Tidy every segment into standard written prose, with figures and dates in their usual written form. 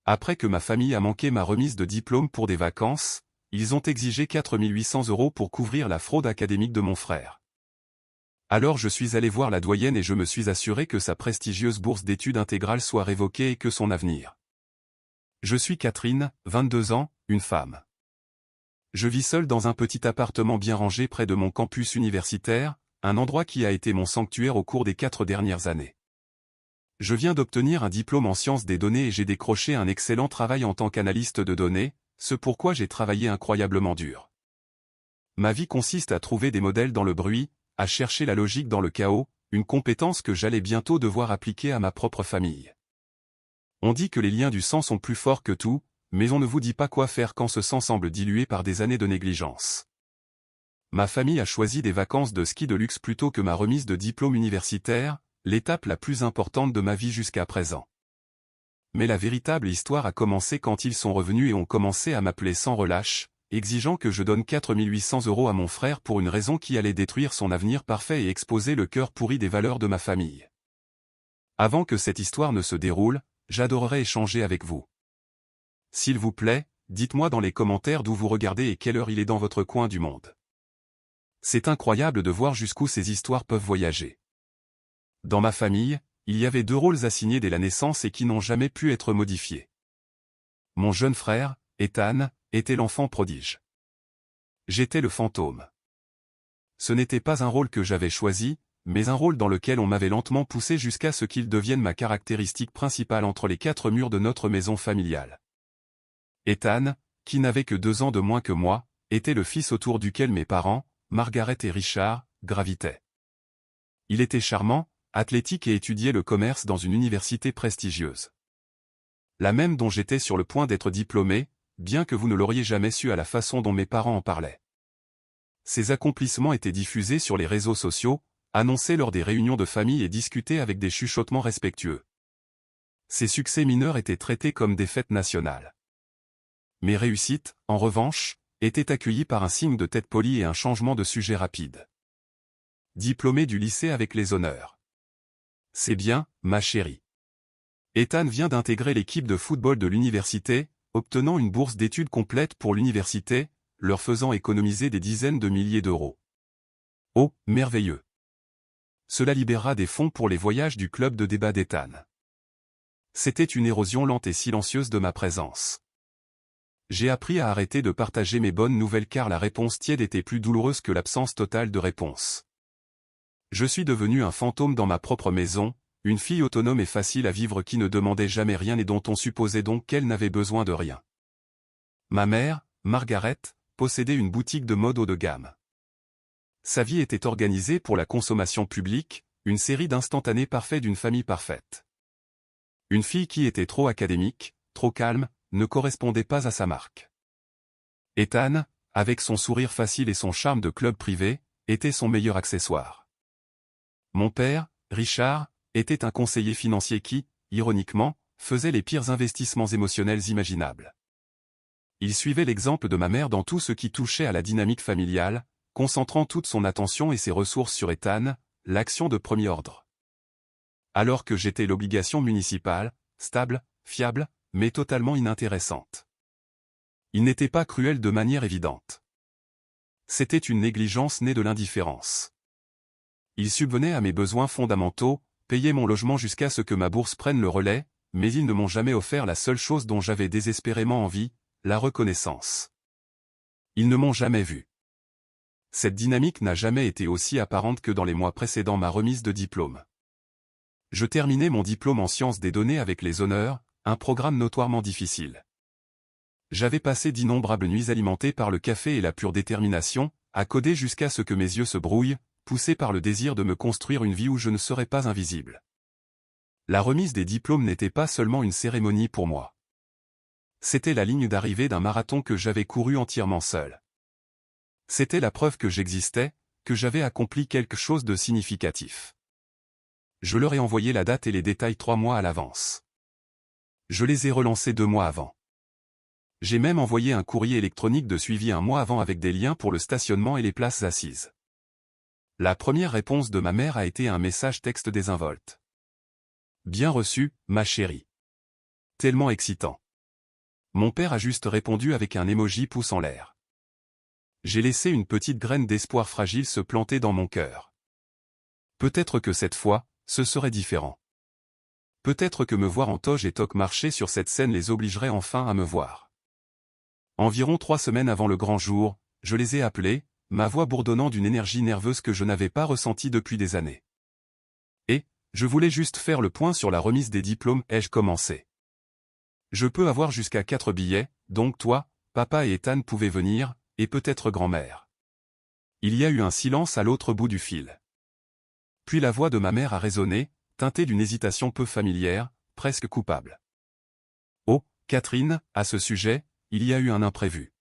Après que ma famille a manqué ma remise de diplôme pour des vacances, ils ont exigé 4 800 € pour couvrir la fraude académique de mon frère. Alors je suis allé voir la doyenne et je me suis assuré que sa prestigieuse bourse d'études intégrale soit révoquée et que son avenir. Je suis Catherine, 22 ans, une femme. Je vis seule dans un petit appartement bien rangé près de mon campus universitaire, un endroit qui a été mon sanctuaire au cours des 4 dernières années. Je viens d'obtenir un diplôme en sciences des données et j'ai décroché un excellent travail en tant qu'analyste de données, ce pourquoi j'ai travaillé incroyablement dur. Ma vie consiste à trouver des modèles dans le bruit, à chercher la logique dans le chaos, une compétence que j'allais bientôt devoir appliquer à ma propre famille. On dit que les liens du sang sont plus forts que tout, mais on ne vous dit pas quoi faire quand ce sang semble dilué par des années de négligence. Ma famille a choisi des vacances de ski de luxe plutôt que ma remise de diplôme universitaire, l'étape la plus importante de ma vie jusqu'à présent. Mais la véritable histoire a commencé quand ils sont revenus et ont commencé à m'appeler sans relâche, exigeant que je donne 4 800 € à mon frère pour une raison qui allait détruire son avenir parfait et exposer le cœur pourri des valeurs de ma famille. Avant que cette histoire ne se déroule, j'adorerais échanger avec vous. S'il vous plaît, dites-moi dans les commentaires d'où vous regardez et quelle heure il est dans votre coin du monde. C'est incroyable de voir jusqu'où ces histoires peuvent voyager. Dans ma famille, il y avait 2 rôles assignés dès la naissance et qui n'ont jamais pu être modifiés. Mon jeune frère, Ethan, était l'enfant prodige. J'étais le fantôme. Ce n'était pas un rôle que j'avais choisi, mais un rôle dans lequel on m'avait lentement poussé jusqu'à ce qu'il devienne ma caractéristique principale entre les 4 murs de notre maison familiale. Ethan, qui n'avait que 2 ans de moins que moi, était le fils autour duquel mes parents, Margaret et Richard, gravitaient. Il était charmant, athlétique et étudiait le commerce dans une université prestigieuse. La même dont j'étais sur le point d'être diplômé, bien que vous ne l'auriez jamais su à la façon dont mes parents en parlaient. Ses accomplissements étaient diffusés sur les réseaux sociaux, annoncés lors des réunions de famille et discutés avec des chuchotements respectueux. Ses succès mineurs étaient traités comme des fêtes nationales. Mes réussites, en revanche, étaient accueillies par un signe de tête polie et un changement de sujet rapide. Diplômé du lycée avec les honneurs. C'est bien, ma chérie. Ethan vient d'intégrer l'équipe de football de l'université, obtenant une bourse d'études complète pour l'université, leur faisant économiser des dizaines de milliers d'euros. Oh, merveilleux! Cela libérera des fonds pour les voyages du club de débat d'Ethan. C'était une érosion lente et silencieuse de ma présence. J'ai appris à arrêter de partager mes bonnes nouvelles car la réponse tiède était plus douloureuse que l'absence totale de réponse. Je suis devenu un fantôme dans ma propre maison, une fille autonome et facile à vivre qui ne demandait jamais rien et dont on supposait donc qu'elle n'avait besoin de rien. Ma mère, Margaret, possédait une boutique de mode haut de gamme. Sa vie était organisée pour la consommation publique, une série d'instantanés parfaits d'une famille parfaite. Une fille qui était trop académique, trop calme, ne correspondait pas à sa marque. Ethan, avec son sourire facile et son charme de club privé, était son meilleur accessoire. Mon père, Richard, était un conseiller financier qui, ironiquement, faisait les pires investissements émotionnels imaginables. Il suivait l'exemple de ma mère dans tout ce qui touchait à la dynamique familiale, concentrant toute son attention et ses ressources sur Ethan, l'action de premier ordre. Alors que j'étais l'obligation municipale, stable, fiable, mais totalement inintéressante. Il n'était pas cruel de manière évidente. C'était une négligence née de l'indifférence. Il subvenait à mes besoins fondamentaux, payait mon logement jusqu'à ce que ma bourse prenne le relais, mais ils ne m'ont jamais offert la seule chose dont j'avais désespérément envie, la reconnaissance. Ils ne m'ont jamais vu. Cette dynamique n'a jamais été aussi apparente que dans les mois précédant ma remise de diplôme. Je terminais mon diplôme en sciences des données avec les honneurs, un programme notoirement difficile. J'avais passé d'innombrables nuits alimentées par le café et la pure détermination, à coder jusqu'à ce que mes yeux se brouillent, poussé par le désir de me construire une vie où je ne serais pas invisible. La remise des diplômes n'était pas seulement une cérémonie pour moi. C'était la ligne d'arrivée d'un marathon que j'avais couru entièrement seul. C'était la preuve que j'existais, que j'avais accompli quelque chose de significatif. Je leur ai envoyé la date et les détails 3 mois à l'avance. Je les ai relancés 2 mois avant. J'ai même envoyé un courrier électronique de suivi 1 mois avant avec des liens pour le stationnement et les places assises. La première réponse de ma mère a été un message texte désinvolte. Bien reçu, ma chérie. Tellement excitant. Mon père a juste répondu avec un emoji pouce en l'air. J'ai laissé une petite graine d'espoir fragile se planter dans mon cœur. Peut-être que cette fois, ce serait différent. Peut-être que me voir en toge et toque marcher sur cette scène les obligerait enfin à me voir. Environ 3 semaines avant le grand jour, je les ai appelés, ma voix bourdonnant d'une énergie nerveuse que je n'avais pas ressentie depuis des années. Et, je voulais juste faire le point sur la remise des diplômes, ai-je commencé. Je peux avoir jusqu'à 4 billets, donc toi, papa et Ethan pouvaient venir, et peut-être grand-mère. Il y a eu un silence à l'autre bout du fil. Puis la voix de ma mère a résonné, teintée d'une hésitation peu familière, presque coupable. Oh, Catherine, à ce sujet, il y a eu un imprévu.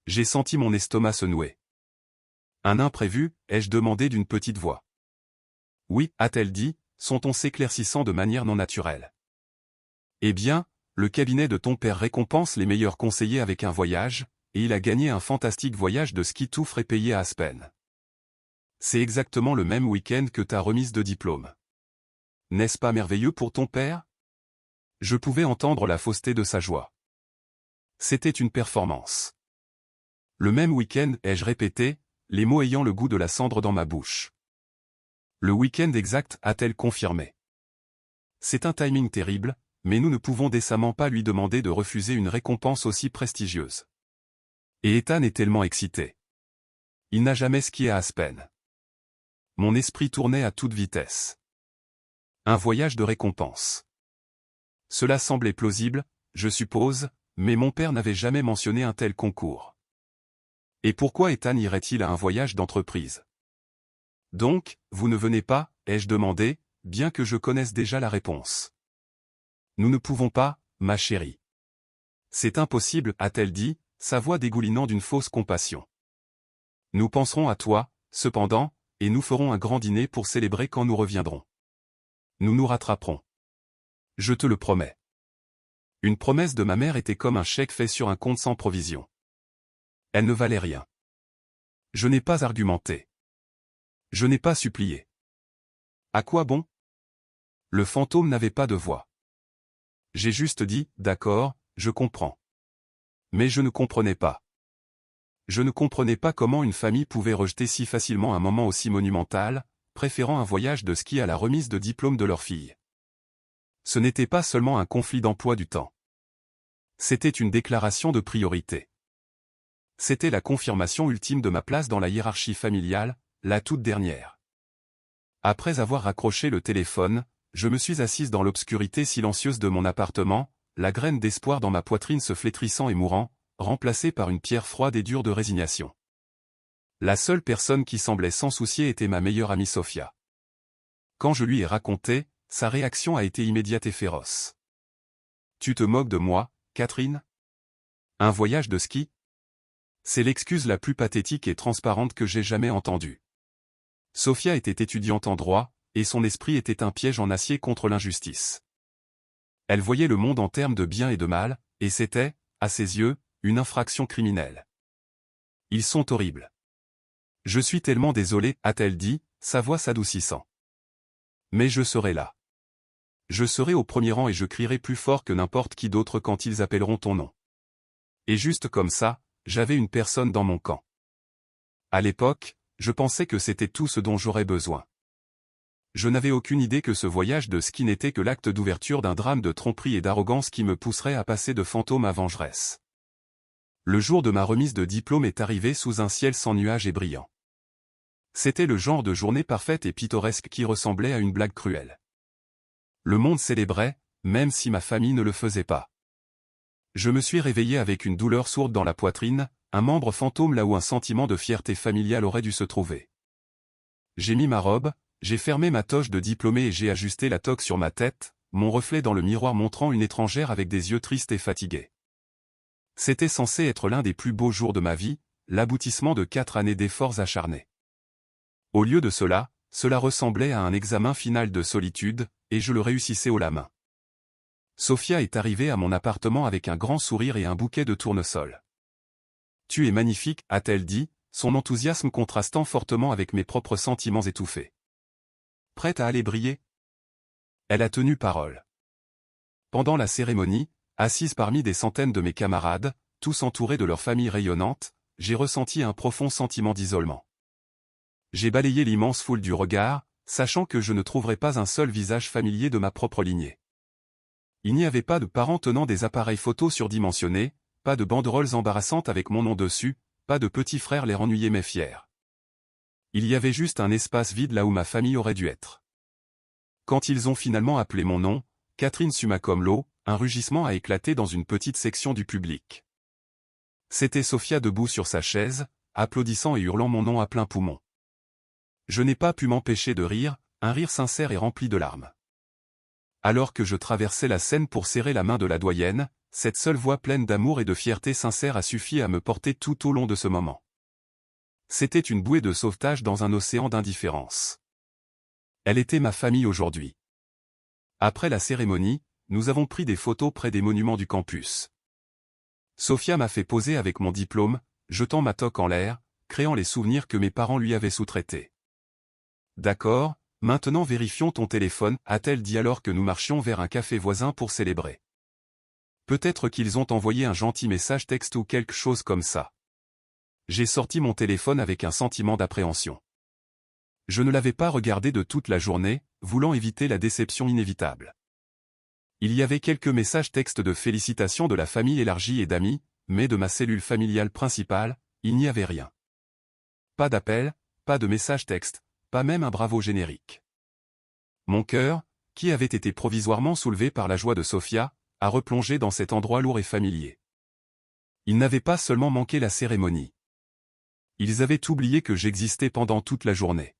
J'ai senti mon estomac se nouer. Un imprévu, ai-je demandé d'une petite voix. Oui, a-t-elle dit, son ton s'éclaircissant de manière non naturelle. Eh bien, le cabinet de ton père récompense les meilleurs conseillers avec un voyage, et il a gagné un fantastique voyage de ski tout frais payé à Aspen. C'est exactement le même week-end que ta remise de diplôme. N'est-ce pas merveilleux pour ton père? Je pouvais entendre la fausseté de sa joie. C'était une performance. Le même week-end, ai-je répété, les mots ayant le goût de la cendre dans ma bouche. Le week-end exact, a-t-elle confirmé. C'est un timing terrible, mais nous ne pouvons décemment pas lui demander de refuser une récompense aussi prestigieuse. Et Ethan est tellement excité. Il n'a jamais skié à Aspen. Mon esprit tournait à toute vitesse. Un voyage de récompense. Cela semblait plausible, je suppose, mais mon père n'avait jamais mentionné un tel concours. Et pourquoi Ethan irait-il à un voyage d'entreprise? Donc, vous ne venez pas, ai-je demandé, bien que je connaisse déjà la réponse. Nous ne pouvons pas, ma chérie. C'est impossible, a-t-elle dit, sa voix dégoulinant d'une fausse compassion. Nous penserons à toi, cependant, et nous ferons un grand dîner pour célébrer quand nous reviendrons. Nous nous rattraperons. Je te le promets. Une promesse de ma mère était comme un chèque fait sur un compte sans provision. Elle ne valait rien. Je n'ai pas argumenté. Je n'ai pas supplié. À quoi bon? Le fantôme n'avait pas de voix. J'ai juste dit, d'accord, je comprends. Mais je ne comprenais pas. Je ne comprenais pas comment une famille pouvait rejeter si facilement un moment aussi monumental, préférant un voyage de ski à la remise de diplôme de leur fille. Ce n'était pas seulement un conflit d'emploi du temps. C'était une déclaration de priorité. C'était la confirmation ultime de ma place dans la hiérarchie familiale, la toute dernière. Après avoir raccroché le téléphone, je me suis assise dans l'obscurité silencieuse de mon appartement, la graine d'espoir dans ma poitrine se flétrissant et mourant, remplacée par une pierre froide et dure de résignation. La seule personne qui semblait s'en soucier était ma meilleure amie Sophia. Quand je lui ai raconté, sa réaction a été immédiate et féroce. Tu te moques de moi, Catherine? Un voyage de ski? C'est l'excuse la plus pathétique et transparente que j'ai jamais entendue. Sophia était étudiante en droit, et son esprit était un piège en acier contre l'injustice. Elle voyait le monde en termes de bien et de mal, et c'était, à ses yeux, une infraction criminelle. Ils sont horribles. Je suis tellement désolé, a-t-elle dit, sa voix s'adoucissant. Mais je serai là. Je serai au premier rang et je crierai plus fort que n'importe qui d'autre quand ils appelleront ton nom. Et juste comme ça, j'avais une personne dans mon camp. À l'époque, je pensais que c'était tout ce dont j'aurais besoin. Je n'avais aucune idée que ce voyage de ski n'était que l'acte d'ouverture d'un drame de tromperie et d'arrogance qui me pousserait à passer de fantôme à vengeresse. Le jour de ma remise de diplôme est arrivé sous un ciel sans nuages et brillant. C'était le genre de journée parfaite et pittoresque qui ressemblait à une blague cruelle. Le monde célébrait, même si ma famille ne le faisait pas. Je me suis réveillé avec une douleur sourde dans la poitrine, un membre fantôme là où un sentiment de fierté familiale aurait dû se trouver. J'ai mis ma robe, j'ai fermé ma toge de diplômé et j'ai ajusté la toque sur ma tête, mon reflet dans le miroir montrant une étrangère avec des yeux tristes et fatigués. C'était censé être l'un des plus beaux jours de ma vie, l'aboutissement de 4 années d'efforts acharnés. Au lieu de cela, cela ressemblait à un examen final de solitude, et je le réussissais haut la main. Sophia est arrivée à mon appartement avec un grand sourire et un bouquet de tournesol. « Tu es magnifique », a-t-elle dit, son enthousiasme contrastant fortement avec mes propres sentiments étouffés. « Prête à aller briller ?» Elle a tenu parole. Pendant la cérémonie, Assise parmi des centaines de mes camarades, tous entourés de leur famille rayonnante, j'ai ressenti un profond sentiment d'isolement. J'ai balayé l'immense foule du regard, sachant que je ne trouverais pas un seul visage familier de ma propre lignée. Il n'y avait pas de parents tenant des appareils photos surdimensionnés, pas de banderoles embarrassantes avec mon nom dessus, pas de petits frères l'air ennuyés mais fiers. Il y avait juste un espace vide là où ma famille aurait dû être. Quand ils ont finalement appelé mon nom, Catherine suma comme l'eau, un rugissement a éclaté dans une petite section du public. C'était Sophia debout sur sa chaise, applaudissant et hurlant mon nom à plein poumon. Je n'ai pas pu m'empêcher de rire, un rire sincère et rempli de larmes. Alors que je traversais la scène pour serrer la main de la doyenne, cette seule voix pleine d'amour et de fierté sincère a suffi à me porter tout au long de ce moment. C'était une bouée de sauvetage dans un océan d'indifférence. Elle était ma famille aujourd'hui. Après la cérémonie, nous avons pris des photos près des monuments du campus. Sophia m'a fait poser avec mon diplôme, jetant ma toque en l'air, créant les souvenirs que mes parents lui avaient sous-traités. D'accord, maintenant vérifions ton téléphone, a-t-elle dit alors que nous marchions vers un café voisin pour célébrer. Peut-être qu'ils ont envoyé un gentil message texte ou quelque chose comme ça. J'ai sorti mon téléphone avec un sentiment d'appréhension. Je ne l'avais pas regardé de toute la journée, voulant éviter la déception inévitable. Il y avait quelques messages textes de félicitations de la famille élargie et d'amis, mais de ma cellule familiale principale, il n'y avait rien. Pas d'appel, pas de message texte, pas même un bravo générique. Mon cœur, qui avait été provisoirement soulevé par la joie de Sophia, a replongé dans cet endroit lourd et familier. Ils n'avaient pas seulement manqué la cérémonie. Ils avaient oublié que j'existais pendant toute la journée.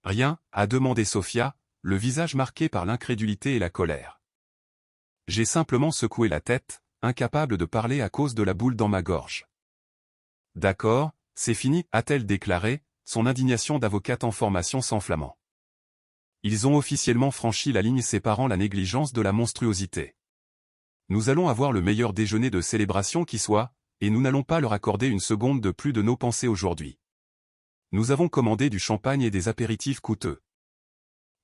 Rien, a demandé Sophia, le visage marqué par l'incrédulité et la colère. J'ai simplement secoué la tête, incapable de parler à cause de la boule dans ma gorge. D'accord, c'est fini, a-t-elle déclaré, son indignation d'avocate en formation s'enflammant. Ils ont officiellement franchi la ligne séparant la négligence de la monstruosité. Nous allons avoir le meilleur déjeuner de célébration qui soit, et nous n'allons pas leur accorder une seconde de plus de nos pensées aujourd'hui. Nous avons commandé du champagne et des apéritifs coûteux.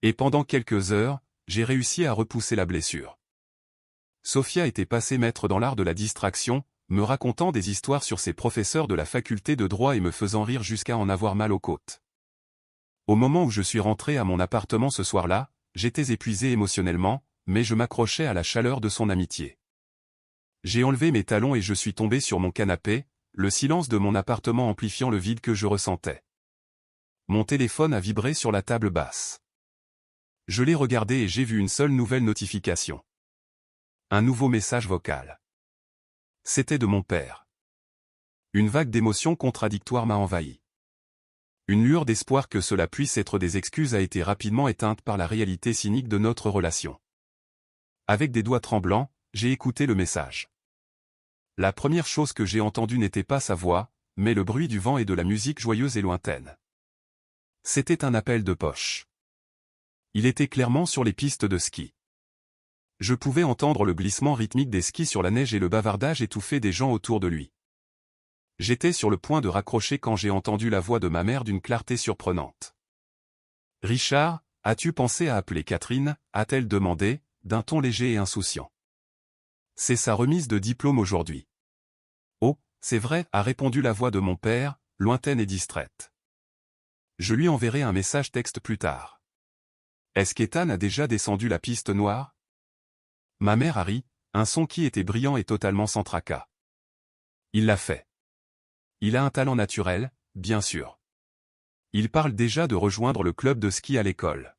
Et pendant quelques heures, j'ai réussi à repousser la blessure. Sophia était passée maître dans l'art de la distraction, me racontant des histoires sur ses professeurs de la faculté de droit et me faisant rire jusqu'à en avoir mal aux côtes. Au moment où je suis rentré à mon appartement ce soir-là, j'étais épuisé émotionnellement, mais je m'accrochais à la chaleur de son amitié. J'ai enlevé mes talons et je suis tombé sur mon canapé, le silence de mon appartement amplifiant le vide que je ressentais. Mon téléphone a vibré sur la table basse. Je l'ai regardé et j'ai vu une seule nouvelle notification. Un nouveau message vocal. C'était de mon père. Une vague d'émotions contradictoires m'a envahi. Une lueur d'espoir que cela puisse être des excuses a été rapidement éteinte par la réalité cynique de notre relation. Avec des doigts tremblants, j'ai écouté le message. La première chose que j'ai entendue n'était pas sa voix, mais le bruit du vent et de la musique joyeuse et lointaine. C'était un appel de poche. Il était clairement sur les pistes de ski. Je pouvais entendre le glissement rythmique des skis sur la neige et le bavardage étouffé des gens autour de lui. J'étais sur le point de raccrocher quand j'ai entendu la voix de ma mère d'une clarté surprenante. « Richard, as-tu pensé à appeler Catherine » a-t-elle demandé, d'un ton léger et insouciant. « C'est sa remise de diplôme aujourd'hui. »« Oh, c'est vrai » a répondu la voix de mon père, lointaine et distraite. « Je lui enverrai un message texte plus tard. »« Est-ce qu'Ethan a déjà descendu la piste noire ?» Ma mère a ri, un son qui était brillant et totalement sans tracas. « Il l'a fait. Il a un talent naturel, bien sûr. Il parle déjà de rejoindre le club de ski à l'école.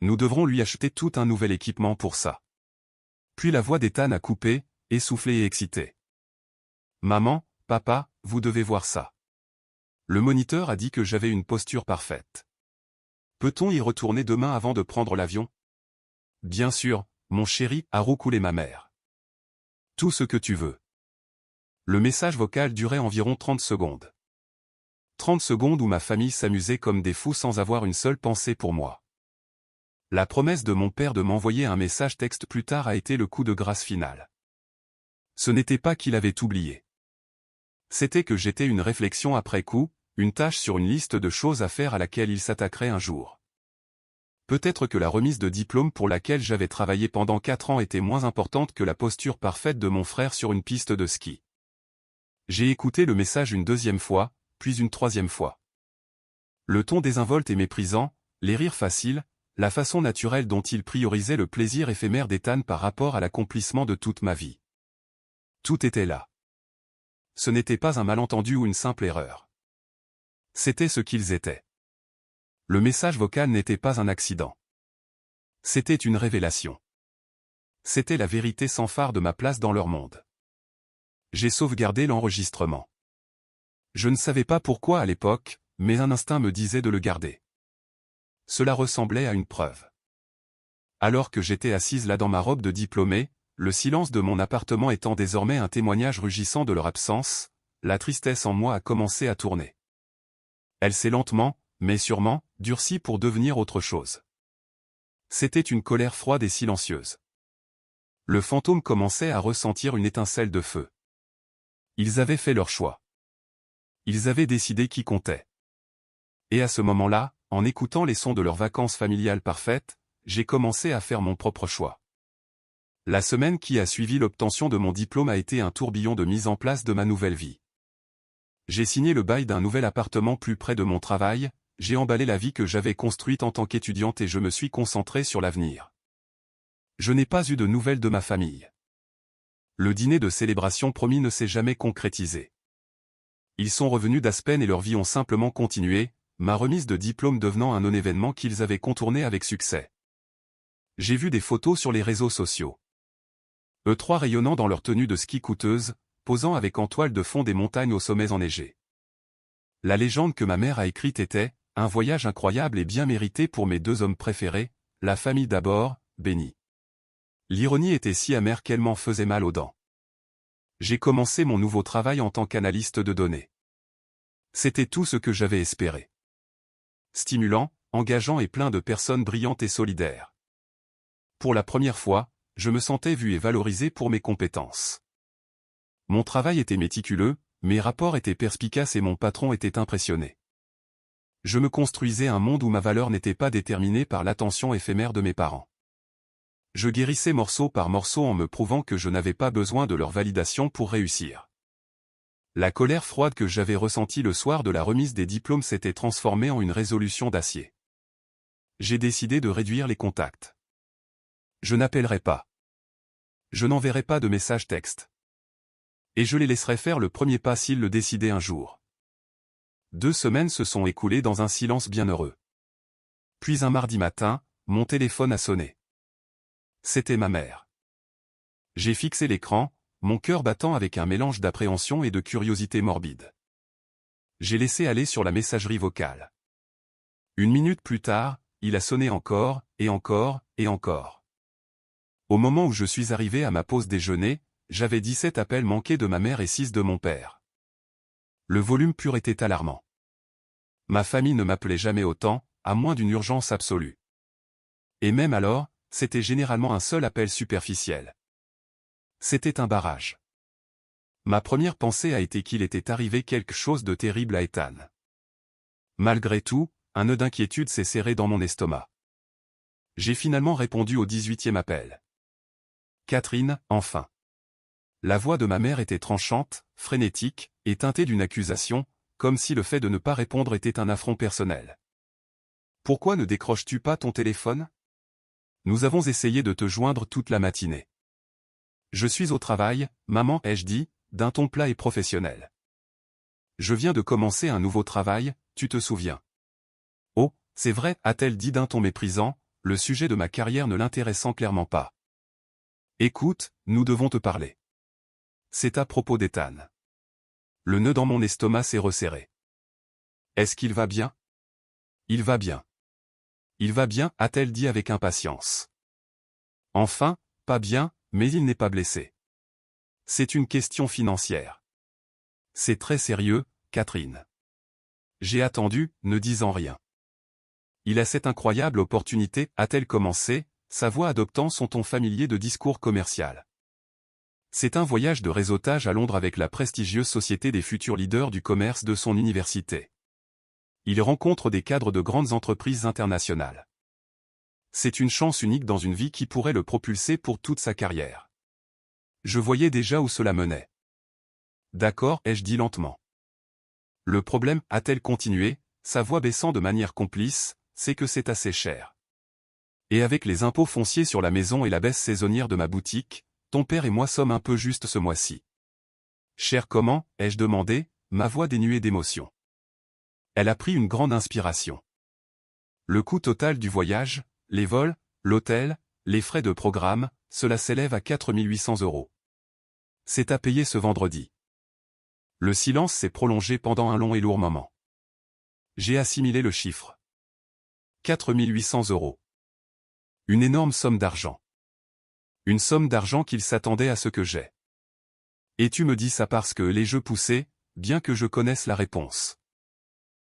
Nous devrons lui acheter tout un nouvel équipement pour ça. » Puis la voix d'Ethan a coupé, essoufflée et excitée. « Maman, papa, vous devez voir ça. Le moniteur a dit que j'avais une posture parfaite. Peut-on y retourner demain avant de prendre l'avion ? » « Bien sûr, mon chéri, » a roucoulé ma mère. « Tout ce que tu veux. » Le message vocal durait environ 30 secondes. 30 secondes où ma famille s'amusait comme des fous sans avoir une seule pensée pour moi. La promesse de mon père de m'envoyer un message texte plus tard a été le coup de grâce final. Ce n'était pas qu'il avait oublié. C'était que j'étais une réflexion après coup, une tâche sur une liste de choses à faire à laquelle il s'attaquerait un jour. Peut-être que la remise de diplôme pour laquelle j'avais travaillé pendant 4 ans était moins importante que la posture parfaite de mon frère sur une piste de ski. J'ai écouté le message une deuxième fois, puis une troisième fois. Le ton désinvolte et méprisant, les rires faciles, la façon naturelle dont il priorisait le plaisir éphémère d'Ethan par rapport à l'accomplissement de toute ma vie. Tout était là. Ce n'était pas un malentendu ou une simple erreur. C'était ce qu'ils étaient. Le message vocal n'était pas un accident. C'était une révélation. C'était la vérité sans phare de ma place dans leur monde. J'ai sauvegardé l'enregistrement. Je ne savais pas pourquoi à l'époque, mais un instinct me disait de le garder. Cela ressemblait à une preuve. Alors que j'étais assise là dans ma robe de diplômée, le silence de mon appartement étant désormais un témoignage rugissant de leur absence, la tristesse en moi a commencé à tourner. Elle s'est lentement, mais sûrement, durcie pour devenir autre chose. C'était une colère froide et silencieuse. Le fantôme commençait à ressentir une étincelle de feu. Ils avaient fait leur choix. Ils avaient décidé qui comptait. Et à ce moment-là, en écoutant les sons de leurs vacances familiales parfaites, j'ai commencé à faire mon propre choix. La semaine qui a suivi l'obtention de mon diplôme a été un tourbillon de mise en place de ma nouvelle vie. J'ai signé le bail d'un nouvel appartement plus près de mon travail, j'ai emballé la vie que j'avais construite en tant qu'étudiante et je me suis concentré sur l'avenir. Je n'ai pas eu de nouvelles de ma famille. Le dîner de célébration promis ne s'est jamais concrétisé. Ils sont revenus d'Aspen et leur vie ont simplement continué, ma remise de diplôme devenant un non-événement qu'ils avaient contourné avec succès. J'ai vu des photos sur les réseaux sociaux. Eux trois rayonnant dans leur tenue de ski coûteuse, posant avec en toile de fond des montagnes aux sommets enneigés. La légende que ma mère a écrite était « Un voyage incroyable et bien mérité pour mes deux hommes préférés, la famille d'abord, bénie ». L'ironie était si amère qu'elle m'en faisait mal aux dents. J'ai commencé mon nouveau travail en tant qu'analyste de données. C'était tout ce que j'avais espéré. Stimulant, engageant et plein de personnes brillantes et solidaires. Pour la première fois, je me sentais vu et valorisé pour mes compétences. Mon travail était méticuleux, mes rapports étaient perspicaces et mon patron était impressionné. Je me construisais un monde où ma valeur n'était pas déterminée par l'attention éphémère de mes parents. Je guérissais morceau par morceau en me prouvant que je n'avais pas besoin de leur validation pour réussir. La colère froide que j'avais ressentie le soir de la remise des diplômes s'était transformée en une résolution d'acier. J'ai décidé de réduire les contacts. Je n'appellerai pas. Je n'enverrai pas de message texte. Et je les laisserai faire le premier pas s'ils le décidaient un jour. 2 semaines se sont écoulées dans un silence bienheureux. Puis un mardi matin, mon téléphone a sonné. C'était ma mère. J'ai fixé l'écran, mon cœur battant avec un mélange d'appréhension et de curiosité morbide. J'ai laissé aller sur la messagerie vocale. 1 minute plus tard, il a sonné encore, et encore, et encore. Au moment où je suis arrivé à ma pause déjeuner, j'avais 17 appels manqués de ma mère et 6 de mon père. Le volume pur était alarmant. Ma famille ne m'appelait jamais autant, à moins d'une urgence absolue. Et même alors, c'était généralement un seul appel superficiel. C'était un barrage. Ma première pensée a été qu'il était arrivé quelque chose de terrible à Ethan. Malgré tout, un nœud d'inquiétude s'est serré dans mon estomac. J'ai finalement répondu au 18e appel. Catherine, enfin. La voix de ma mère était tranchante, frénétique, et teintée d'une accusation, comme si le fait de ne pas répondre était un affront personnel. Pourquoi ne décroches-tu pas ton téléphone? Nous avons essayé de te joindre toute la matinée. Je suis au travail, maman, ai-je dit, d'un ton plat et professionnel. Je viens de commencer un nouveau travail, tu te souviens. Oh, c'est vrai, a-t-elle dit d'un ton méprisant, le sujet de ma carrière ne l'intéressant clairement pas. Écoute, nous devons te parler. C'est à propos d'Ethan. Le nœud dans mon estomac s'est resserré. Est-ce qu'il va bien? Il va bien. Il va bien, a-t-elle dit avec impatience. Enfin, pas bien, mais il n'est pas blessé. C'est une question financière. C'est très sérieux, Catherine. J'ai attendu, ne disant rien. Il a cette incroyable opportunité, a-t-elle commencé, sa voix adoptant son ton familier de discours commercial. C'est un voyage de réseautage à Londres avec la prestigieuse société des futurs leaders du commerce de son université. Il rencontre des cadres de grandes entreprises internationales. C'est une chance unique dans une vie qui pourrait le propulser pour toute sa carrière. Je voyais déjà où cela menait. D'accord, ai-je dit lentement. Le problème, a-t-elle continué, sa voix baissant de manière complice, c'est que c'est assez cher. Et avec les impôts fonciers sur la maison et la baisse saisonnière de ma boutique, ton père et moi sommes un peu justes ce mois-ci. Cher comment, ai-je demandé, ma voix dénuée d'émotion. Elle a pris une grande inspiration. Le coût total du voyage, les vols, l'hôtel, les frais de programme, cela s'élève à 4 800 €. C'est à payer ce vendredi. Le silence s'est prolongé pendant un long et lourd moment. J'ai assimilé le chiffre. 4 800 €. Une énorme somme d'argent. Une somme d'argent qu'il s'attendait à ce que j'ai. Et tu me dis ça parce que les jeux poussaient, bien que je connaisse la réponse.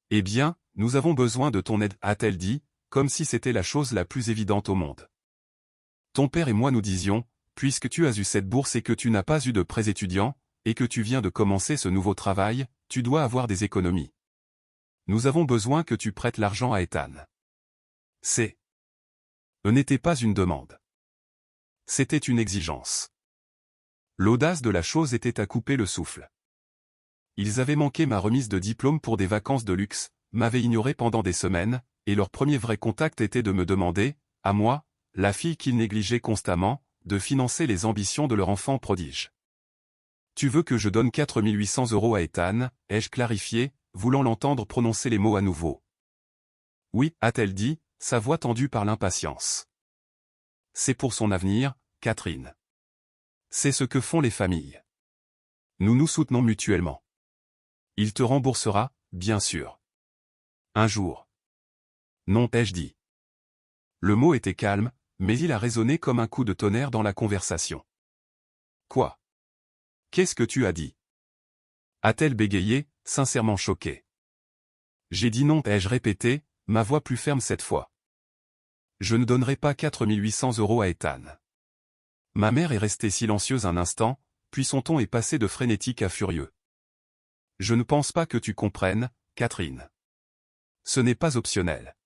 Eh bien, nous avons besoin de ton aide, a-t-elle dit, comme si c'était la chose la plus évidente au monde. Ton père et moi nous disions, puisque tu as eu cette bourse et que tu n'as pas eu de prêts étudiants, et que tu viens de commencer ce nouveau travail, tu dois avoir des économies. Nous avons besoin que tu prêtes l'argent à Ethan. Ce n'était pas une demande. C'était une exigence. L'audace de la chose était à couper le souffle. Ils avaient manqué ma remise de diplôme pour des vacances de luxe, m'avaient ignoré pendant des semaines, et leur premier vrai contact était de me demander, à moi, la fille qu'ils négligeaient constamment, de financer les ambitions de leur enfant prodige. Tu veux que je donne 4 800 € à Ethan, ai-je clarifié, voulant l'entendre prononcer les mots à nouveau. Oui, a-t-elle dit, sa voix tendue par l'impatience. C'est pour son avenir, Catherine. C'est ce que font les familles. Nous nous soutenons mutuellement. Il te remboursera, bien sûr. Un jour. Non, ai-je dit. Le mot était calme, mais il a résonné comme un coup de tonnerre dans la conversation. Quoi? Qu'est-ce que tu as dit? A-t-elle bégayé, sincèrement choquée. J'ai dit non, ai-je répété, ma voix plus ferme cette fois. Je ne donnerai pas 4 800 € à Ethan. Ma mère est restée silencieuse un instant, puis son ton est passé de frénétique à furieux. Je ne pense pas que tu comprennes, Catherine. Ce n'est pas optionnel.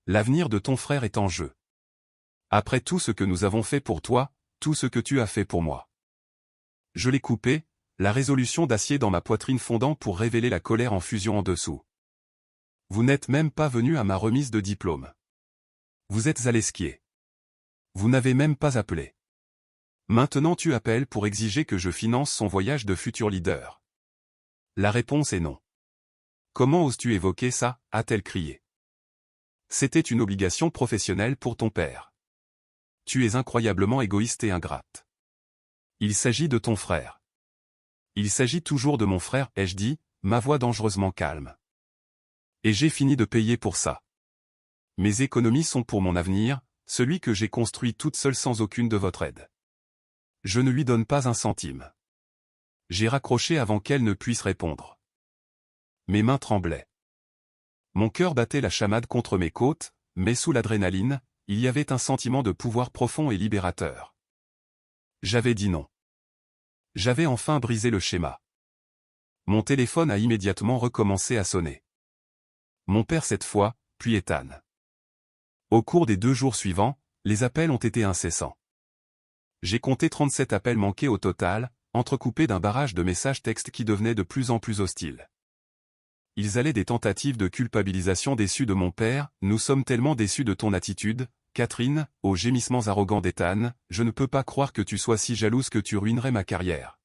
L'avenir de ton frère est en jeu. Après tout ce que nous avons fait pour toi, tout ce que tu as fait pour moi. Je l'ai coupé, la résolution d'acier dans ma poitrine fondant pour révéler la colère en fusion en dessous. Vous n'êtes même pas venu à ma remise de diplôme. Vous êtes à l'esquier. Vous n'avez même pas appelé. Maintenant tu appelles pour exiger que je finance son voyage de futur leader. La réponse est non. Comment oses-tu évoquer ça, a-t-elle crié. C'était une obligation professionnelle pour ton père. Tu es incroyablement égoïste et ingrate. Il s'agit de ton frère. Il s'agit toujours de mon frère, ai-je dit, ma voix dangereusement calme. Et j'ai fini de payer pour ça. Mes économies sont pour mon avenir, celui que j'ai construit toute seule sans aucune de votre aide. Je ne lui donne pas un centime. J'ai raccroché avant qu'elle ne puisse répondre. Mes mains tremblaient. Mon cœur battait la chamade contre mes côtes, mais sous l'adrénaline, il y avait un sentiment de pouvoir profond et libérateur. J'avais dit non. J'avais enfin brisé le schéma. Mon téléphone a immédiatement recommencé à sonner. Mon père cette fois, puis Ethan. Au cours des 2 jours suivants, les appels ont été incessants. J'ai compté 37 appels manqués au total, entrecoupés d'un barrage de messages textes qui devenaient de plus en plus hostiles. Ils allaient des tentatives de culpabilisation déçues de mon père, nous sommes tellement déçus de ton attitude, Catherine, aux gémissements arrogants d'Ethan, je ne peux pas croire que tu sois si jalouse que tu ruinerais ma carrière.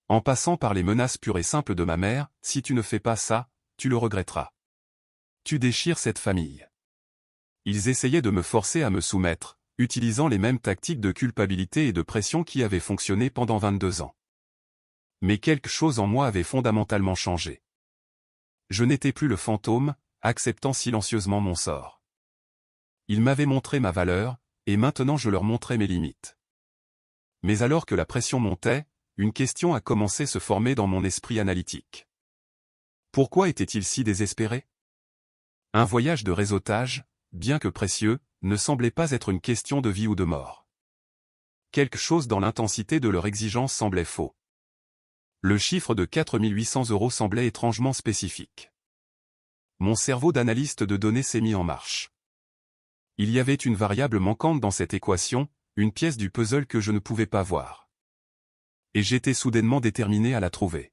En passant par les menaces pures et simples de ma mère, si tu ne fais pas ça, tu le regretteras. Tu déchires cette famille. Ils essayaient de me forcer à me soumettre, utilisant les mêmes tactiques de culpabilité et de pression qui avaient fonctionné pendant 22 ans. Mais quelque chose en moi avait fondamentalement changé. Je n'étais plus le fantôme, acceptant silencieusement mon sort. Ils m'avaient montré ma valeur, et maintenant je leur montrais mes limites. Mais alors que la pression montait, une question a commencé à se former dans mon esprit analytique. Pourquoi était-il si désespéré? Un voyage de réseautage, bien que précieux, ne semblait pas être une question de vie ou de mort. Quelque chose dans l'intensité de leur exigence semblait faux. Le chiffre de 4 800 € semblait étrangement spécifique. Mon cerveau d'analyste de données s'est mis en marche. Il y avait une variable manquante dans cette équation, une pièce du puzzle que je ne pouvais pas voir. Et j'étais soudainement déterminé à la trouver.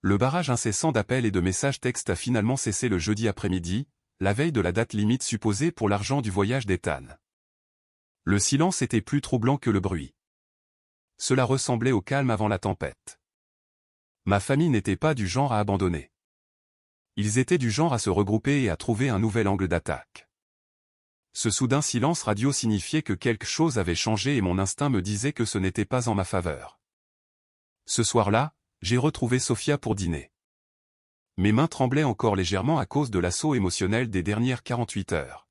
Le barrage incessant d'appels et de messages textes a finalement cessé le jeudi après-midi, la veille de la date limite supposée pour l'argent du voyage d'Ethan. Le silence était plus troublant que le bruit. Cela ressemblait au calme avant la tempête. Ma famille n'était pas du genre à abandonner. Ils étaient du genre à se regrouper et à trouver un nouvel angle d'attaque. Ce soudain silence radio signifiait que quelque chose avait changé et mon instinct me disait que ce n'était pas en ma faveur. Ce soir-là, j'ai retrouvé Sophia pour dîner. Mes mains tremblaient encore légèrement à cause de l'assaut émotionnel des dernières 48 heures.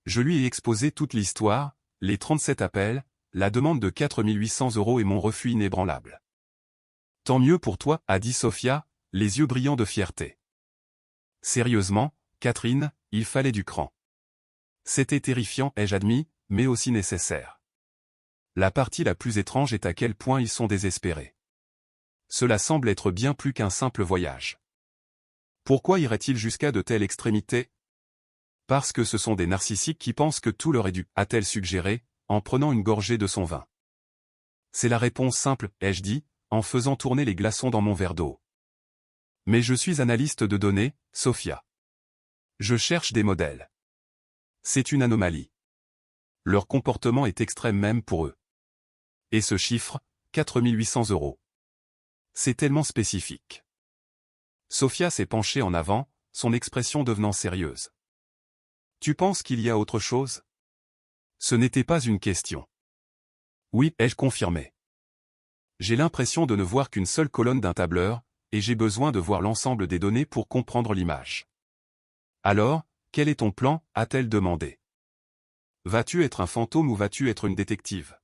Je lui ai exposé toute l'histoire, les 37 appels, la demande de 4 800 € et mon refus inébranlable. « Tant mieux pour toi », a dit Sophia, les yeux brillants de fierté. Sérieusement, Catherine, il fallait du cran. C'était terrifiant, ai-je admis, mais aussi nécessaire. La partie la plus étrange est à quel point ils sont désespérés. Cela semble être bien plus qu'un simple voyage. Pourquoi irait-il jusqu'à de telles extrémités? Parce que ce sont des narcissiques qui pensent que tout leur est dû, a-t-elle suggéré, en prenant une gorgée de son vin. C'est la réponse simple, ai-je dit, en faisant tourner les glaçons dans mon verre d'eau. Mais je suis analyste de données, Sophia. Je cherche des modèles. C'est une anomalie. Leur comportement est extrême même pour eux. Et ce chiffre, 4 800 €. C'est tellement spécifique. Sophia s'est penchée en avant, son expression devenant sérieuse. Tu penses qu'il y a autre chose? Ce n'était pas une question. Oui, ai-je confirmé. J'ai l'impression de ne voir qu'une seule colonne d'un tableur, et j'ai besoin de voir l'ensemble des données pour comprendre l'image. Alors, quel est ton plan? A-t-elle demandé. Vas-tu être un fantôme ou vas-tu être une détective?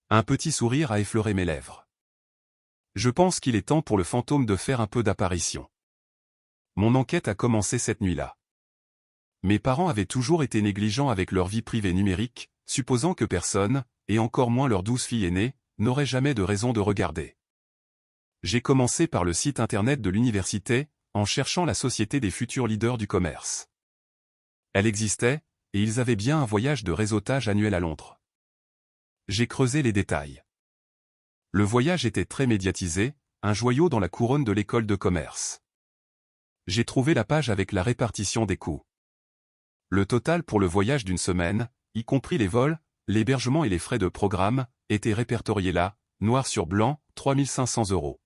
Un petit sourire a effleuré mes lèvres. Je pense qu'il est temps pour le fantôme de faire un peu d'apparition. Mon enquête a commencé cette nuit-là. Mes parents avaient toujours été négligents avec leur vie privée numérique, supposant que personne, et encore moins leur douce fille aînée, n'aurait jamais de raison de regarder. J'ai commencé par le site internet de l'université, en cherchant la société des futurs leaders du commerce. Elle existait, et ils avaient bien un voyage de réseautage annuel à Londres. J'ai creusé les détails. Le voyage était très médiatisé, un joyau dans la couronne de l'école de commerce. J'ai trouvé la page avec la répartition des coûts. Le total pour le voyage d'une semaine, y compris les vols, l'hébergement et les frais de programme, était répertorié là, noir sur blanc, 3 500 €.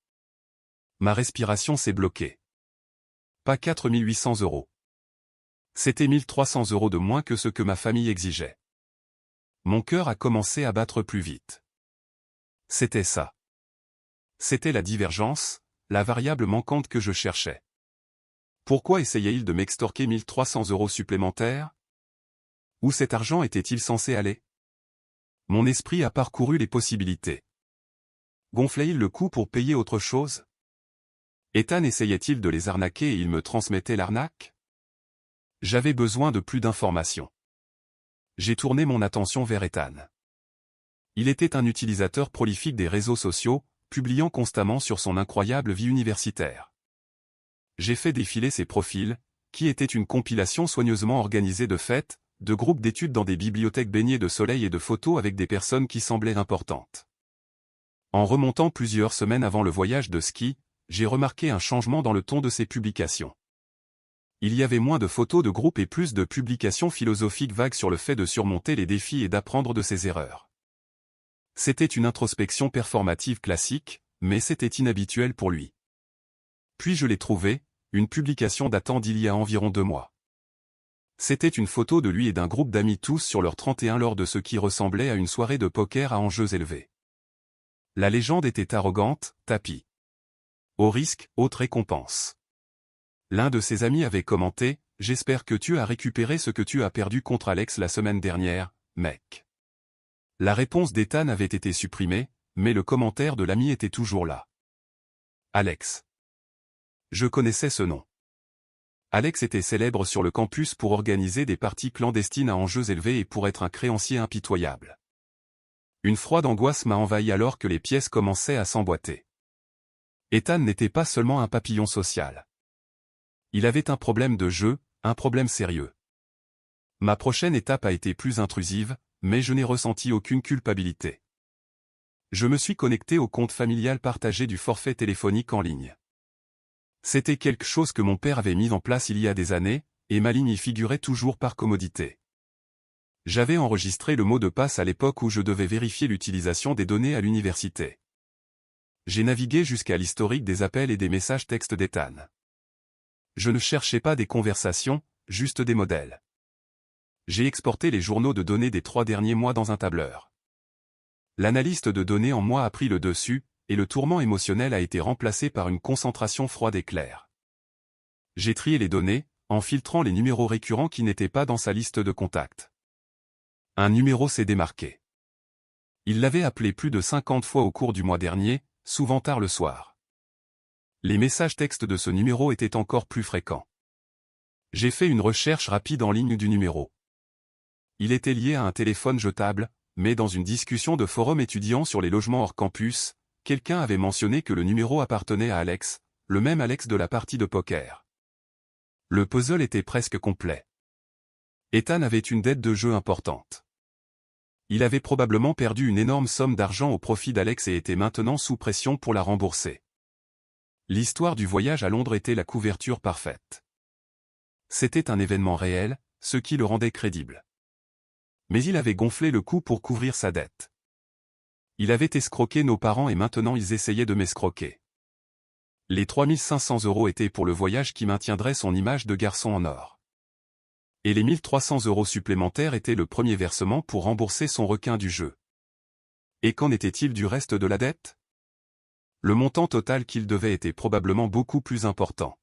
Ma respiration s'est bloquée. Pas 4 800 €. C'était 1 300 € de moins que ce que ma famille exigeait. Mon cœur a commencé à battre plus vite. C'était ça. C'était la divergence, la variable manquante que je cherchais. Pourquoi essayait-il de m'extorquer 1 300 € supplémentaires? Où cet argent était-il censé aller? Mon esprit a parcouru les possibilités. Gonflait-il le coût pour payer autre chose? Ethan essayait-il de les arnaquer et il me transmettait l'arnaque? J'avais besoin de plus d'informations. J'ai tourné mon attention vers Ethan. Il était un utilisateur prolifique des réseaux sociaux, publiant constamment sur son incroyable vie universitaire. J'ai fait défiler ses profils, qui étaient une compilation soigneusement organisée de fêtes, de groupes d'études dans des bibliothèques baignées de soleil et de photos avec des personnes qui semblaient importantes. En remontant plusieurs semaines avant le voyage de ski, j'ai remarqué un changement dans le ton de ses publications. Il y avait moins de photos de groupe et plus de publications philosophiques vagues sur le fait de surmonter les défis et d'apprendre de ses erreurs. C'était une introspection performative classique, mais c'était inhabituel pour lui. Puis je l'ai trouvé, une publication datant d'il y a environ 2 mois. C'était une photo de lui et d'un groupe d'amis tous sur leur 31 lors de ce qui ressemblait à une soirée de poker à enjeux élevés. La légende était arrogante, tapis. Au risque, haute récompense. L'un de ses amis avait commenté, « J'espère que tu as récupéré ce que tu as perdu contre Alex la semaine dernière, mec. » La réponse d'Ethan avait été supprimée, mais le commentaire de l'ami était toujours là. Alex. Je connaissais ce nom. Alex était célèbre sur le campus pour organiser des parties clandestines à enjeux élevés et pour être un créancier impitoyable. Une froide angoisse m'a envahi alors que les pièces commençaient à s'emboîter. Ethan n'était pas seulement un papillon social. Il avait un problème de jeu, un problème sérieux. Ma prochaine étape a été plus intrusive, mais je n'ai ressenti aucune culpabilité. Je me suis connecté au compte familial partagé du forfait téléphonique en ligne. C'était quelque chose que mon père avait mis en place il y a des années, et ma ligne y figurait toujours par commodité. J'avais enregistré le mot de passe à l'époque où je devais vérifier l'utilisation des données à l'université. J'ai navigué jusqu'à l'historique des appels et des messages textes d'Ethan. Je ne cherchais pas des conversations, juste des modèles. J'ai exporté les journaux de données des 3 derniers mois dans un tableur. L'analyste de données en moi a pris le dessus, et le tourment émotionnel a été remplacé par une concentration froide et claire. J'ai trié les données, en filtrant les numéros récurrents qui n'étaient pas dans sa liste de contacts. Un numéro s'est démarqué. Il l'avait appelé plus de 50 fois au cours du mois dernier, souvent tard le soir. Les messages textes de ce numéro étaient encore plus fréquents. J'ai fait une recherche rapide en ligne du numéro. Il était lié à un téléphone jetable, mais dans une discussion de forum étudiant sur les logements hors campus, quelqu'un avait mentionné que le numéro appartenait à Alex, le même Alex de la partie de poker. Le puzzle était presque complet. Ethan avait une dette de jeu importante. Il avait probablement perdu une énorme somme d'argent au profit d'Alex et était maintenant sous pression pour la rembourser. L'histoire du voyage à Londres était la couverture parfaite. C'était un événement réel, ce qui le rendait crédible. Mais il avait gonflé le coup pour couvrir sa dette. Il avait escroqué nos parents et maintenant ils essayaient de m'escroquer. Les 3500 € étaient pour le voyage qui maintiendrait son image de garçon en or. Et les 1300 € supplémentaires étaient le premier versement pour rembourser son requin du jeu. Et qu'en était-il du reste de la dette? Le montant total qu'il devait était probablement beaucoup plus important.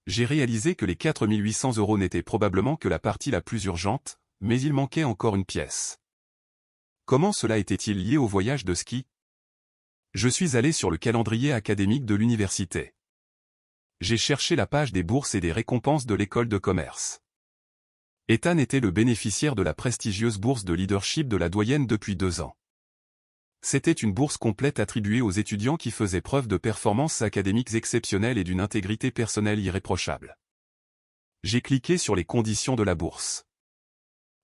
J'ai réalisé que les 4800 € n'étaient probablement que la partie la plus urgente, mais il manquait encore une pièce. Comment cela était-il lié au voyage de ski? Je suis allé sur le calendrier académique de l'université. J'ai cherché la page des bourses et des récompenses de l'école de commerce. Ethan était le bénéficiaire de la prestigieuse bourse de leadership de la doyenne depuis 2 ans. C'était une bourse complète attribuée aux étudiants qui faisaient preuve de performances académiques exceptionnelles et d'une intégrité personnelle irréprochable. J'ai cliqué sur les conditions de la bourse.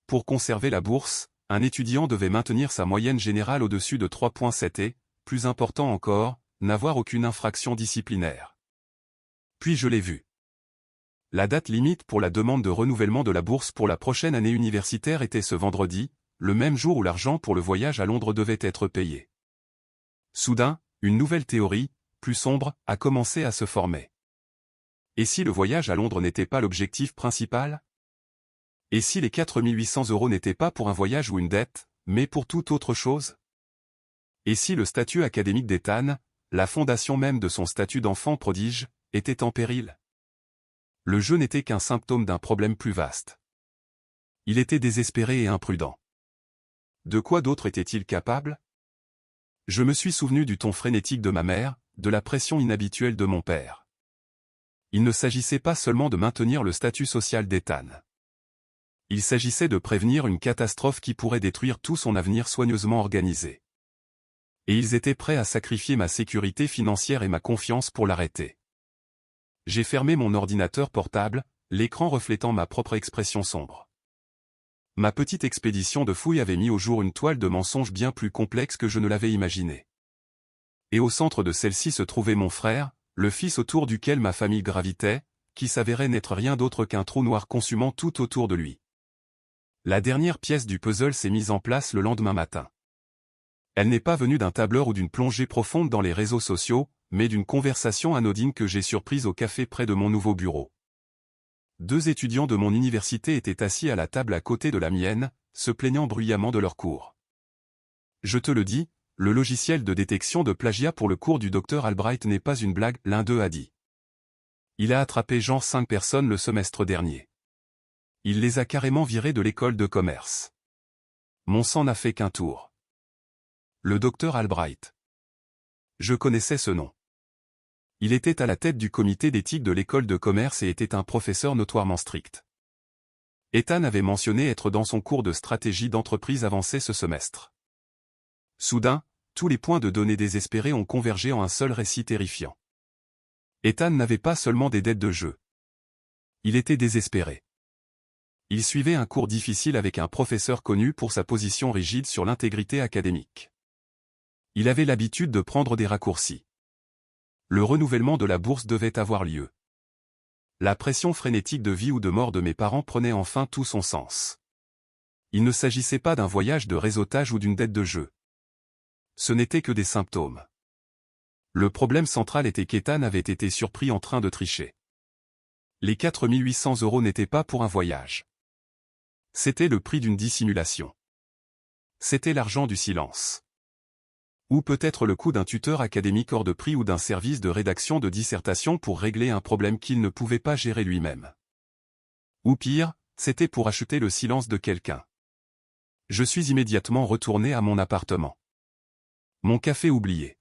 Pour conserver la bourse, un étudiant devait maintenir sa moyenne générale au-dessus de 3,7 et, plus important encore, n'avoir aucune infraction disciplinaire. Puis je l'ai vu. La date limite pour la demande de renouvellement de la bourse pour la prochaine année universitaire était ce vendredi, le même jour où l'argent pour le voyage à Londres devait être payé. Soudain, une nouvelle théorie, plus sombre, a commencé à se former. Et si le voyage à Londres n'était pas l'objectif principal? Et si les 4800 € n'étaient pas pour un voyage ou une dette, mais pour toute autre chose? Et si le statut académique d'Ethan, la fondation même de son statut d'enfant prodige, était en péril? Le jeu n'était qu'un symptôme d'un problème plus vaste. Il était désespéré et imprudent. De quoi d'autre était-il capable? Je me suis souvenu du ton frénétique de ma mère, de la pression inhabituelle de mon père. Il ne s'agissait pas seulement de maintenir le statut social d'Ethan. Il s'agissait de prévenir une catastrophe qui pourrait détruire tout son avenir soigneusement organisé. Et ils étaient prêts à sacrifier ma sécurité financière et ma confiance pour l'arrêter. J'ai fermé mon ordinateur portable, l'écran reflétant ma propre expression sombre. Ma petite expédition de fouilles avait mis au jour une toile de mensonges bien plus complexe que je ne l'avais imaginé. Et au centre de celle-ci se trouvait mon frère, le fils autour duquel ma famille gravitait, qui s'avérait n'être rien d'autre qu'un trou noir consumant tout autour de lui. La dernière pièce du puzzle s'est mise en place le lendemain matin. Elle n'est pas venue d'un tableur ou d'une plongée profonde dans les réseaux sociaux, mais d'une conversation anodine que j'ai surprise au café près de mon nouveau bureau. 2 étudiants de mon université étaient assis à la table à côté de la mienne, se plaignant bruyamment de leur cours. Je te le dis, le logiciel de détection de plagiat pour le cours du Dr Albright n'est pas une blague, l'un d'eux a dit. Il a attrapé genre 5 personnes le semestre dernier. Il les a carrément virés de l'école de commerce. Mon sang n'a fait qu'un tour. Le Dr Albright. Je connaissais ce nom. Il était à la tête du comité d'éthique de l'école de commerce et était un professeur notoirement strict. Ethan avait mentionné être dans son cours de stratégie d'entreprise avancée ce semestre. Soudain, tous les points de données désespérés ont convergé en un seul récit terrifiant. Ethan n'avait pas seulement des dettes de jeu. Il était désespéré. Il suivait un cours difficile avec un professeur connu pour sa position rigide sur l'intégrité académique. Il avait l'habitude de prendre des raccourcis. Le renouvellement de la bourse devait avoir lieu. La pression frénétique de vie ou de mort de mes parents prenait enfin tout son sens. Il ne s'agissait pas d'un voyage de réseautage ou d'une dette de jeu. Ce n'était que des symptômes. Le problème central était qu'Ethan avait été surpris en train de tricher. Les 4 800 € n'étaient pas pour un voyage. C'était le prix d'une dissimulation. C'était l'argent du silence. Ou peut-être le coût d'un tuteur académique hors de prix ou d'un service de rédaction de dissertation pour régler un problème qu'il ne pouvait pas gérer lui-même. Ou pire, c'était pour acheter le silence de quelqu'un. Je suis immédiatement retourné à mon appartement. Mon café oublié.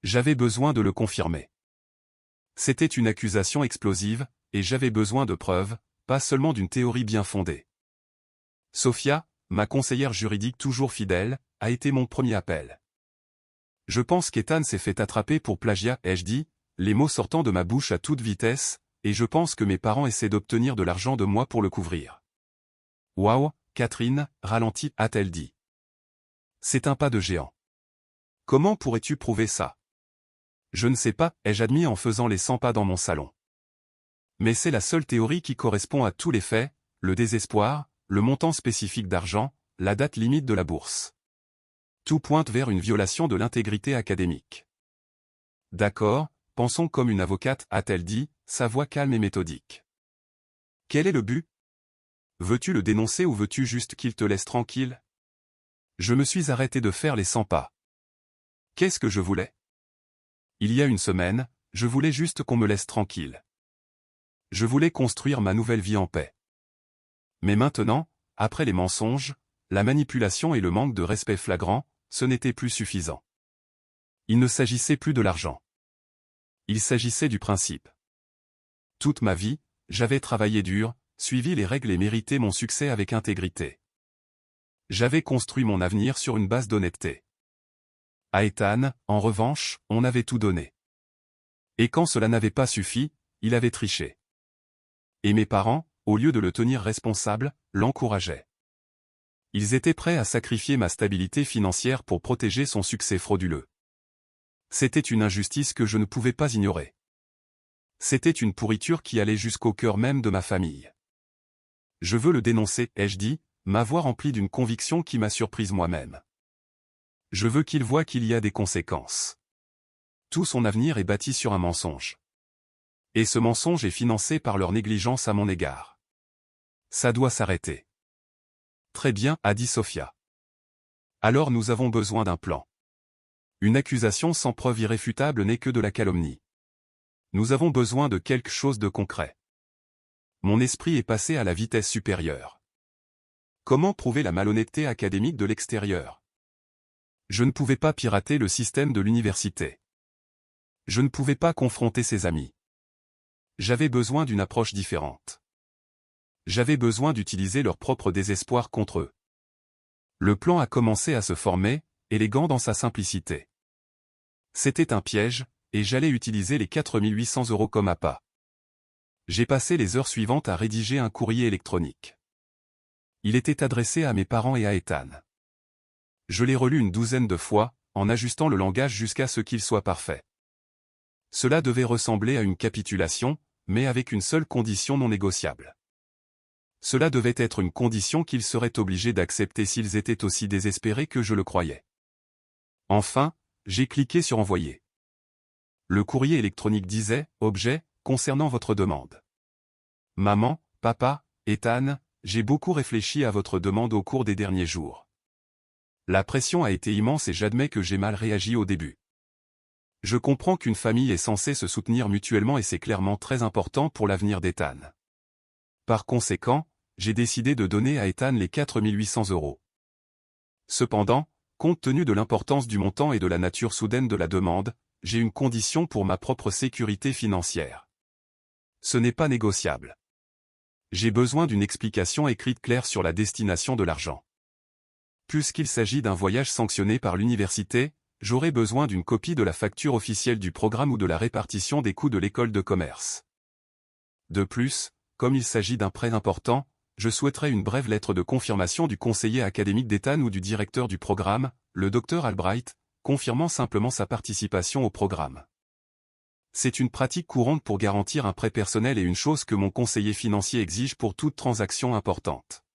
J'avais besoin de le confirmer. C'était une accusation explosive, et j'avais besoin de preuves, pas seulement d'une théorie bien fondée. Sophia, ma conseillère juridique toujours fidèle, a été mon premier appel. Je pense qu'Ethan s'est fait attraper pour plagiat, ai-je dit, les mots sortant de ma bouche à toute vitesse, et je pense que mes parents essaient d'obtenir de l'argent de moi pour le couvrir. Waouh, Catherine, ralentit, a-t-elle dit. C'est un pas de géant. Comment pourrais-tu prouver ça? Je ne sais pas, ai-je admis en faisant les 100 pas dans mon salon. Mais c'est la seule théorie qui correspond à tous les faits, le désespoir, le montant spécifique d'argent, la date limite de la bourse. Tout pointe vers une violation de l'intégrité académique. D'accord, pensons comme une avocate, a-t-elle dit, sa voix calme et méthodique. Quel est le but? Veux-tu le dénoncer ou veux-tu juste qu'il te laisse tranquille? Je me suis arrêté de faire les 100 pas. Qu'est-ce que je voulais? Il y a une semaine, je voulais juste qu'on me laisse tranquille. Je voulais construire ma nouvelle vie en paix. Mais maintenant, après les mensonges, la manipulation et le manque de respect flagrant, ce n'était plus suffisant. Il ne s'agissait plus de l'argent. Il s'agissait du principe. Toute ma vie, j'avais travaillé dur, suivi les règles et mérité mon succès avec intégrité. J'avais construit mon avenir sur une base d'honnêteté. À Ethan, en revanche, on avait tout donné. Et quand cela n'avait pas suffi, il avait triché. Et mes parents, au lieu de le tenir responsable, l'encourageaient. Ils étaient prêts à sacrifier ma stabilité financière pour protéger son succès frauduleux. C'était une injustice que je ne pouvais pas ignorer. C'était une pourriture qui allait jusqu'au cœur même de ma famille. Je veux le dénoncer, ai-je dit, ma voix remplie d'une conviction qui m'a surprise moi-même. Je veux qu'il voie qu'il y a des conséquences. Tout son avenir est bâti sur un mensonge. Et ce mensonge est financé par leur négligence à mon égard. Ça doit s'arrêter. Très bien, a dit Sophia. Alors nous avons besoin d'un plan. Une accusation sans preuve irréfutable n'est que de la calomnie. Nous avons besoin de quelque chose de concret. Mon esprit est passé à la vitesse supérieure. Comment prouver la malhonnêteté académique de l'extérieur? Je ne pouvais pas pirater le système de l'université. Je ne pouvais pas confronter ses amis. J'avais besoin d'une approche différente. J'avais besoin d'utiliser leur propre désespoir contre eux. Le plan a commencé à se former, élégant dans sa simplicité. C'était un piège, et j'allais utiliser les 4 800 € comme appât. J'ai passé les heures suivantes à rédiger un courrier électronique. Il était adressé à mes parents et à Ethan. Je l'ai relu une douzaine de fois, en ajustant le langage jusqu'à ce qu'il soit parfait. Cela devait ressembler à une capitulation, mais avec une seule condition non négociable. Cela devait être une condition qu'ils seraient obligés d'accepter s'ils étaient aussi désespérés que je le croyais. Enfin, j'ai cliqué sur Envoyer. Le courrier électronique disait « Objet, concernant votre demande. Maman, papa, Ethan, j'ai beaucoup réfléchi à votre demande au cours des derniers jours. La pression a été immense et j'admets que j'ai mal réagi au début. Je comprends qu'une famille est censée se soutenir mutuellement et c'est clairement très important pour l'avenir d'Ethan. Par conséquent, j'ai décidé de donner à Ethan les 4 800 €. Cependant, compte tenu de l'importance du montant et de la nature soudaine de la demande, j'ai une condition pour ma propre sécurité financière. Ce n'est pas négociable. J'ai besoin d'une explication écrite claire sur la destination de l'argent. Puisqu'il s'agit d'un voyage sanctionné par l'université, j'aurai besoin d'une copie de la facture officielle du programme ou de la répartition des coûts de l'école de commerce. De plus, comme il s'agit d'un prêt important, je souhaiterais une brève lettre de confirmation du conseiller académique d'Ethan ou du directeur du programme, le Dr Albright, confirmant simplement sa participation au programme. C'est une pratique courante pour garantir un prêt personnel et une chose que mon conseiller financier exige pour toute transaction importante.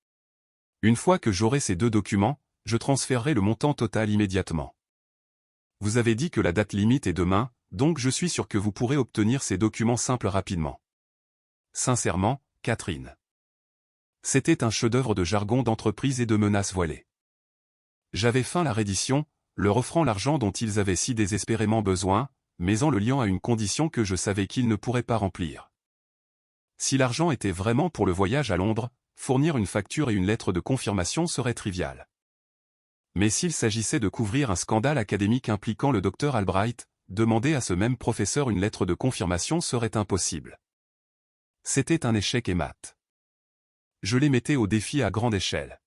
Une fois que j'aurai ces deux documents, je transférerai le montant total immédiatement. Vous avez dit que la date limite est demain, donc je suis sûr que vous pourrez obtenir ces documents simples rapidement. Sincèrement, Catherine. C'était un chef-d'œuvre de jargon d'entreprise et de menaces voilées. J'avais feint la reddition, leur offrant l'argent dont ils avaient si désespérément besoin, mais en le liant à une condition que je savais qu'ils ne pourraient pas remplir. Si l'argent était vraiment pour le voyage à Londres, fournir une facture et une lettre de confirmation serait trivial. Mais s'il s'agissait de couvrir un scandale académique impliquant le Dr Albright, demander à ce même professeur une lettre de confirmation serait impossible. C'était un échec et mat. Je les mettais au défi à grande échelle.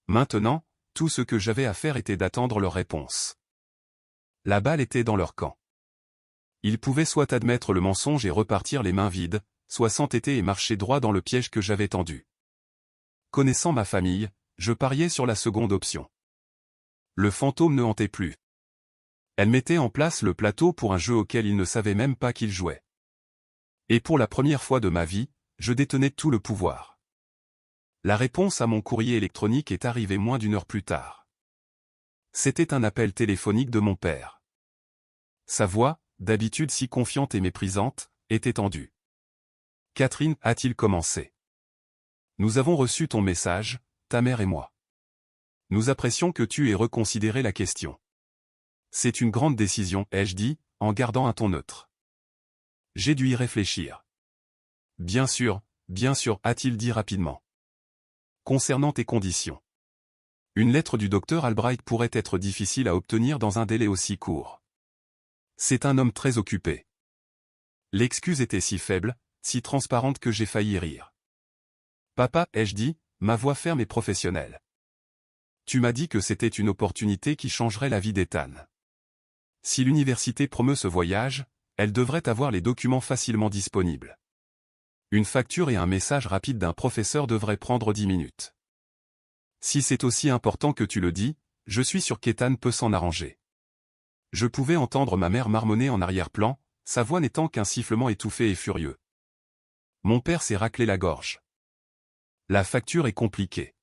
Maintenant, tout ce que j'avais à faire était d'attendre leur réponse. La balle était dans leur camp. Ils pouvaient soit admettre le mensonge et repartir les mains vides, soit s'entêter et marcher droit dans le piège que j'avais tendu. Connaissant ma famille, je pariais sur la seconde option. Le fantôme ne hantait plus. Elle mettait en place le plateau pour un jeu auquel ils ne savaient même pas qu'ils jouaient. Et pour la première fois de ma vie, je détenais tout le pouvoir. La réponse à mon courrier électronique est arrivée moins d'une heure plus tard. C'était un appel téléphonique de mon père. Sa voix, d'habitude si confiante et méprisante, était tendue. « Catherine, a-t-il commencé. Nous avons reçu ton message, ta mère et moi. Nous apprécions que tu aies reconsidéré la question. C'est une grande décision, ai-je dit, en gardant un ton neutre. J'ai dû y réfléchir. Bien sûr, a-t-il dit rapidement. Concernant tes conditions. Une lettre du Dr Albright pourrait être difficile à obtenir dans un délai aussi court. C'est un homme très occupé. L'excuse était si faible, si transparente que j'ai failli rire. Papa, ai-je dit, ma voix ferme et professionnelle. Tu m'as dit que c'était une opportunité qui changerait la vie d'Ethan. Si l'université promeut ce voyage, elle devrait avoir les documents facilement disponibles. Une facture et un message rapide d'un professeur devraient prendre 10 minutes. Si c'est aussi important que tu le dis, je suis sûr qu'Ethan peut s'en arranger. Je pouvais entendre ma mère marmonner en arrière-plan, sa voix n'étant qu'un sifflement étouffé et furieux. Mon père s'est raclé la gorge. La facture est compliquée.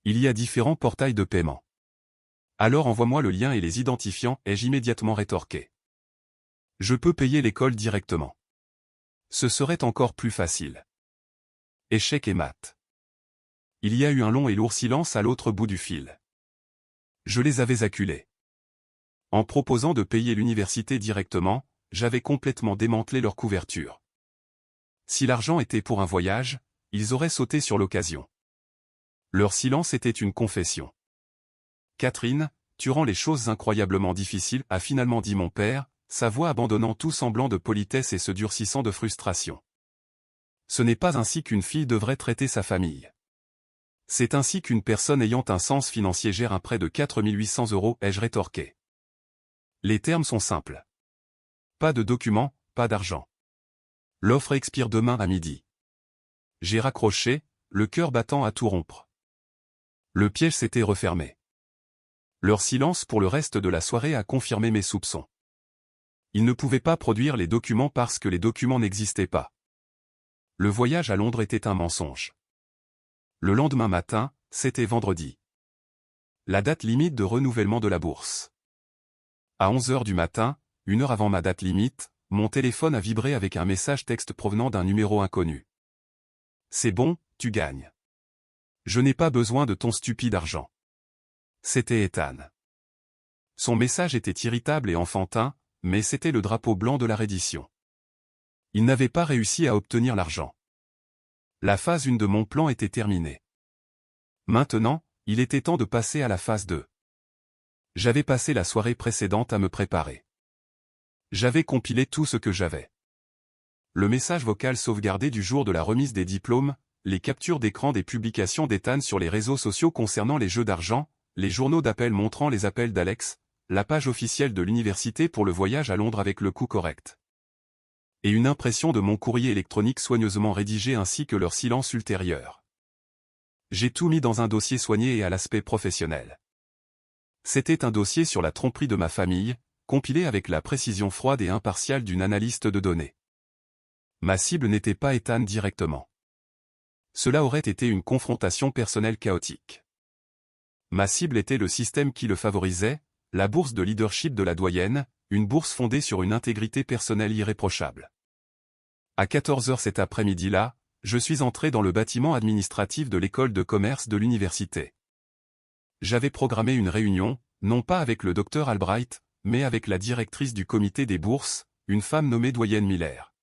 Il y a différents portails de paiement. Alors envoie-moi le lien et les identifiants, ai-je immédiatement rétorqué. Je peux payer l'école directement. Ce serait encore plus facile. Échec et mat. Il y a eu un long et lourd silence à l'autre bout du fil. Je les avais acculés. En proposant de payer l'université directement, j'avais complètement démantelé leur couverture. Si l'argent était pour un voyage, ils auraient sauté sur l'occasion. Leur silence était une confession. Catherine, tu rends les choses incroyablement difficiles, a finalement dit mon père, sa voix abandonnant tout semblant de politesse et se durcissant de frustration. Ce n'est pas ainsi qu'une fille devrait traiter sa famille. C'est ainsi qu'une personne ayant un sens financier gère un prêt de 4 800 €, ai-je rétorqué. Les termes sont simples. Pas de documents, pas d'argent. L'offre expire demain à midi. J'ai raccroché, le cœur battant à tout rompre. Le piège s'était refermé. Leur silence pour le reste de la soirée a confirmé mes soupçons. Ils ne pouvaient pas produire les documents parce que les documents n'existaient pas. Le voyage à Londres était un mensonge. Le lendemain matin, c'était vendredi. La date limite de renouvellement de la bourse. À 11 h du matin, 1 heure avant ma date limite, mon téléphone a vibré avec un message texte provenant d'un numéro inconnu. C'est bon, tu gagnes. Je n'ai pas besoin de ton stupide argent. C'était Ethan. Son message était irritable et enfantin, mais c'était le drapeau blanc de la reddition. Il n'avait pas réussi à obtenir l'argent. La phase 1 de mon plan était terminée. Maintenant, il était temps de passer à la phase 2. J'avais passé la soirée précédente à me préparer. J'avais compilé tout ce que j'avais. Le message vocal sauvegardé du jour de la remise des diplômes, les captures d'écran des publications d'Ethan sur les réseaux sociaux concernant les jeux d'argent, les journaux d'appel montrant les appels d'Alex, la page officielle de l'université pour le voyage à Londres avec le coût correct. Et une impression de mon courrier électronique soigneusement rédigé ainsi que leur silence ultérieur. J'ai tout mis dans un dossier soigné et à l'aspect professionnel. C'était un dossier sur la tromperie de ma famille, compilé avec la précision froide et impartiale d'une analyste de données. Ma cible n'était pas Ethan directement. Cela aurait été une confrontation personnelle chaotique. Ma cible était le système qui le favorisait, la bourse de leadership de la doyenne, une bourse fondée sur une intégrité personnelle irréprochable. À 14 h cet après-midi-là, je suis entré dans le bâtiment administratif de l'école de commerce de l'université. J'avais programmé une réunion, non pas avec le docteur Albright, mais avec la directrice du comité des bourses, une femme nommée doyenne Miller.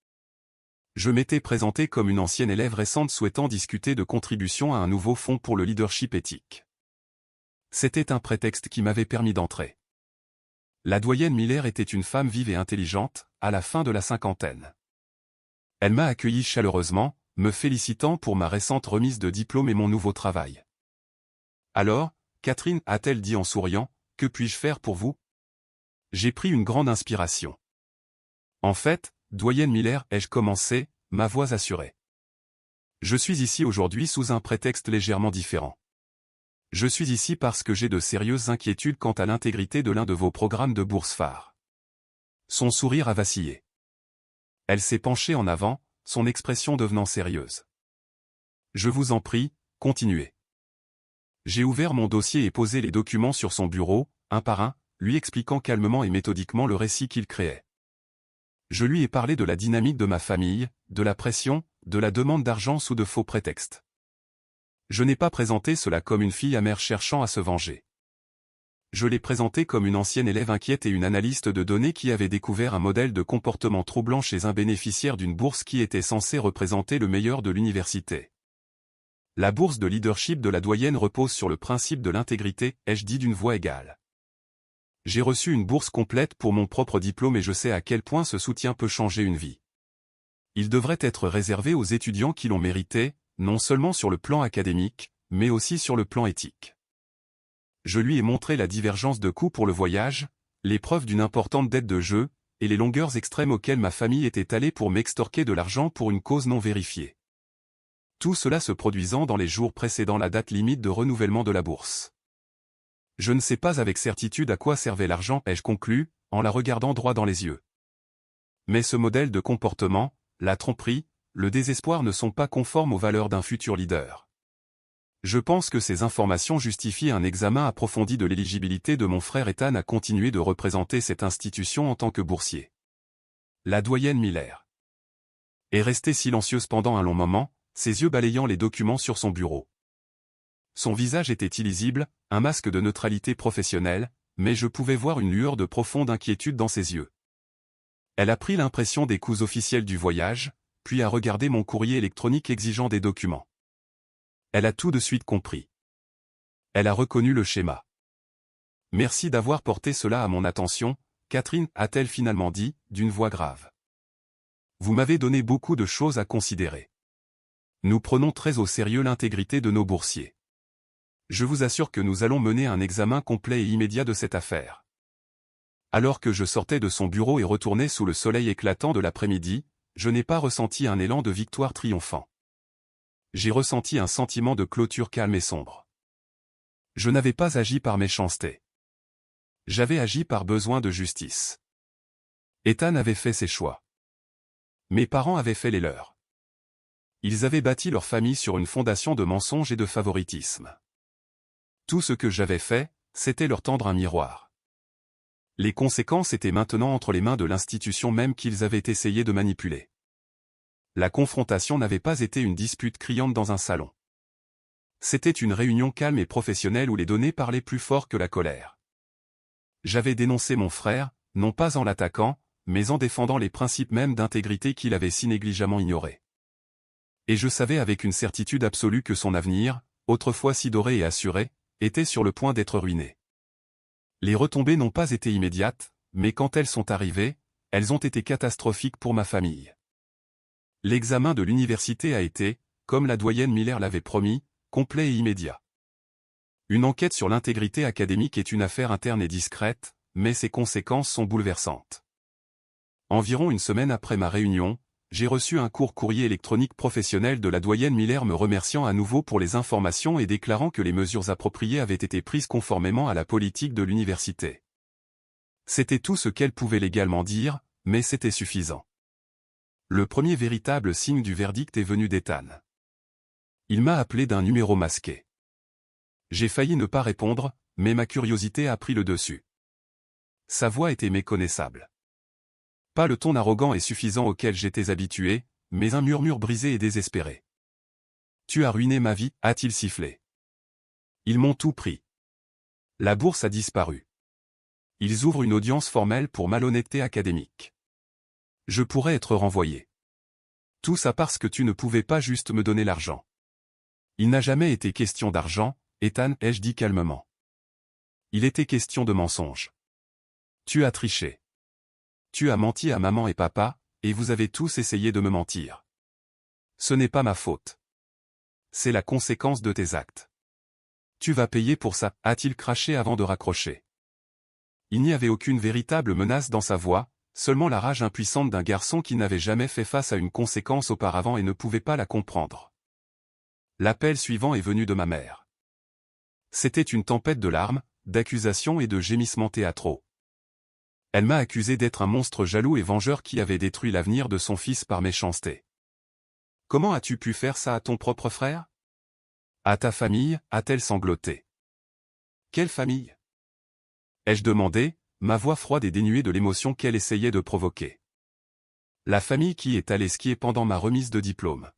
Je m'étais présenté comme une ancienne élève récente souhaitant discuter de contribution à un nouveau fonds pour le leadership éthique. C'était un prétexte qui m'avait permis d'entrer. La doyenne Miller était une femme vive et intelligente, à la fin de la cinquantaine. Elle m'a accueilli chaleureusement, me félicitant pour ma récente remise de diplôme et mon nouveau travail. Alors, Catherine, a-t-elle dit en souriant, que puis-je faire pour vous? J'ai pris une grande inspiration. En fait, doyenne Miller, ai-je commencé, ma voix assurée. Je suis ici aujourd'hui sous un prétexte légèrement différent. Je suis ici parce que j'ai de sérieuses inquiétudes quant à l'intégrité de l'un de vos programmes de bourse phare. Son sourire a vacillé. Elle s'est penchée en avant, son expression devenant sérieuse. Je vous en prie, continuez. J'ai ouvert mon dossier et posé les documents sur son bureau, un par un, lui expliquant calmement et méthodiquement le récit qu'il créait. Je lui ai parlé de la dynamique de ma famille, de la pression, de la demande d'argent sous de faux prétextes. Je n'ai pas présenté cela comme une fille amère cherchant à se venger. Je l'ai présenté comme une ancienne élève inquiète et une analyste de données qui avait découvert un modèle de comportement troublant chez un bénéficiaire d'une bourse qui était censée représenter le meilleur de l'université. La bourse de leadership de la doyenne repose sur le principe de l'intégrité, ai-je dit d'une voix égale. J'ai reçu une bourse complète pour mon propre diplôme et je sais à quel point ce soutien peut changer une vie. Il devrait être réservé aux étudiants qui l'ont mérité, non seulement sur le plan académique, mais aussi sur le plan éthique. Je lui ai montré la divergence de coûts pour le voyage, les preuves d'une importante dette de jeu, et les longueurs extrêmes auxquelles ma famille était allée pour m'extorquer de l'argent pour une cause non vérifiée. Tout cela se produisant dans les jours précédant la date limite de renouvellement de la bourse. Je ne sais pas avec certitude à quoi servait l'argent, ai-je conclu, en la regardant droit dans les yeux. Mais ce modèle de comportement, la tromperie, le désespoir ne sont pas conformes aux valeurs d'un futur leader. Je pense que ces informations justifient un examen approfondi de l'éligibilité de mon frère Ethan à continuer de représenter cette institution en tant que boursier. La doyenne Miller est restée silencieuse pendant un long moment, ses yeux balayant les documents sur son bureau. Son visage était illisible, un masque de neutralité professionnelle, mais je pouvais voir une lueur de profonde inquiétude dans ses yeux. Elle a pris l'impression des coûts officiels du voyage, puis a regardé mon courrier électronique exigeant des documents. Elle a tout de suite compris. Elle a reconnu le schéma. Merci d'avoir porté cela à mon attention, Catherine, a-t-elle finalement dit, d'une voix grave. Vous m'avez donné beaucoup de choses à considérer. Nous prenons très au sérieux l'intégrité de nos boursiers. Je vous assure que nous allons mener un examen complet et immédiat de cette affaire. Alors que je sortais de son bureau et retournais sous le soleil éclatant de l'après-midi, je n'ai pas ressenti un élan de victoire triomphant. J'ai ressenti un sentiment de clôture calme et sombre. Je n'avais pas agi par méchanceté. J'avais agi par besoin de justice. Ethan avait fait ses choix. Mes parents avaient fait les leurs. Ils avaient bâti leur famille sur une fondation de mensonges et de favoritisme. Tout ce que j'avais fait, c'était leur tendre un miroir. Les conséquences étaient maintenant entre les mains de l'institution même qu'ils avaient essayé de manipuler. La confrontation n'avait pas été une dispute criante dans un salon. C'était une réunion calme et professionnelle où les données parlaient plus fort que la colère. J'avais dénoncé mon frère, non pas en l'attaquant, mais en défendant les principes mêmes d'intégrité qu'il avait si négligemment ignorés. Et je savais avec une certitude absolue que son avenir, autrefois si doré et assuré, était sur le point d'être ruiné. Les retombées n'ont pas été immédiates, mais quand elles sont arrivées, elles ont été catastrophiques pour ma famille. L'examen de l'université a été, comme la doyenne Miller l'avait promis, complet et immédiat. Une enquête sur l'intégrité académique est une affaire interne et discrète, mais ses conséquences sont bouleversantes. Environ une semaine après ma réunion, j'ai reçu un court courrier électronique professionnel de la doyenne Miller me remerciant à nouveau pour les informations et déclarant que les mesures appropriées avaient été prises conformément à la politique de l'université. C'était tout ce qu'elle pouvait légalement dire, mais c'était suffisant. Le premier véritable signe du verdict est venu d'Ethan. Il m'a appelé d'un numéro masqué. J'ai failli ne pas répondre, mais ma curiosité a pris le dessus. Sa voix était méconnaissable. Pas le ton arrogant et suffisant auquel j'étais habitué, mais un murmure brisé et désespéré. « Tu as ruiné ma vie » a-t-il sifflé. Ils m'ont tout pris. La bourse a disparu. Ils ouvrent une audience formelle pour malhonnêteté académique. Je pourrais être renvoyé. Tout ça parce que tu ne pouvais pas juste me donner l'argent. Il n'a jamais été question d'argent, Ethan, ai-je dit calmement. Il était question de mensonge. Tu as triché. Tu as menti à maman et papa, et vous avez tous essayé de me mentir. Ce n'est pas ma faute. C'est la conséquence de tes actes. Tu vas payer pour ça, a-t-il craché avant de raccrocher. Il n'y avait aucune véritable menace dans sa voix, seulement la rage impuissante d'un garçon qui n'avait jamais fait face à une conséquence auparavant et ne pouvait pas la comprendre. L'appel suivant est venu de ma mère. C'était une tempête de larmes, d'accusations et de gémissements théâtraux. Elle m'a accusé d'être un monstre jaloux et vengeur qui avait détruit l'avenir de son fils par méchanceté. Comment as-tu pu faire ça à ton propre frère? À ta famille, a-t-elle sangloté. Quelle famille? Ai-je demandé, ma voix froide et dénuée de l'émotion qu'elle essayait de provoquer. La famille qui est allée skier pendant ma remise de diplôme.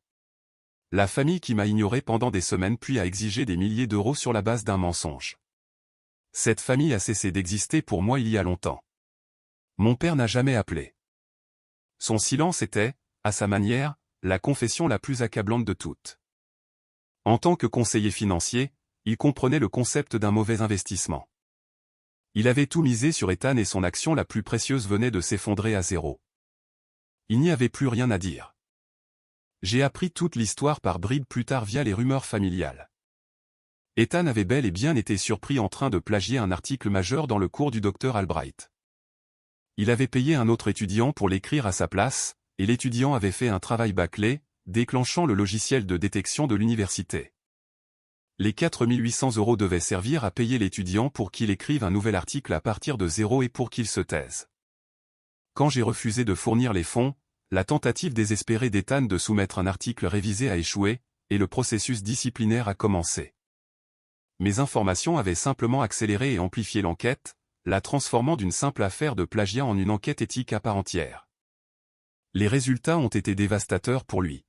La famille qui m'a ignoré pendant des semaines puis a exigé des milliers d'euros sur la base d'un mensonge. Cette famille a cessé d'exister pour moi il y a longtemps. Mon père n'a jamais appelé. Son silence était, à sa manière, la confession la plus accablante de toutes. En tant que conseiller financier, il comprenait le concept d'un mauvais investissement. Il avait tout misé sur Ethan et son action la plus précieuse venait de s'effondrer à zéro. Il n'y avait plus rien à dire. J'ai appris toute l'histoire par bribes plus tard via les rumeurs familiales. Ethan avait bel et bien été surpris en train de plagier un article majeur dans le cours du docteur Albright. Il avait payé un autre étudiant pour l'écrire à sa place, et l'étudiant avait fait un travail bâclé, déclenchant le logiciel de détection de l'université. Les 4 800 € devaient servir à payer l'étudiant pour qu'il écrive un nouvel article à partir de zéro et pour qu'il se taise. Quand j'ai refusé de fournir les fonds, la tentative désespérée d'Ethan de soumettre un article révisé a échoué, et le processus disciplinaire a commencé. Mes informations avaient simplement accéléré et amplifié l'enquête, la transformant d'une simple affaire de plagiat en une enquête éthique à part entière. Les résultats ont été dévastateurs pour lui.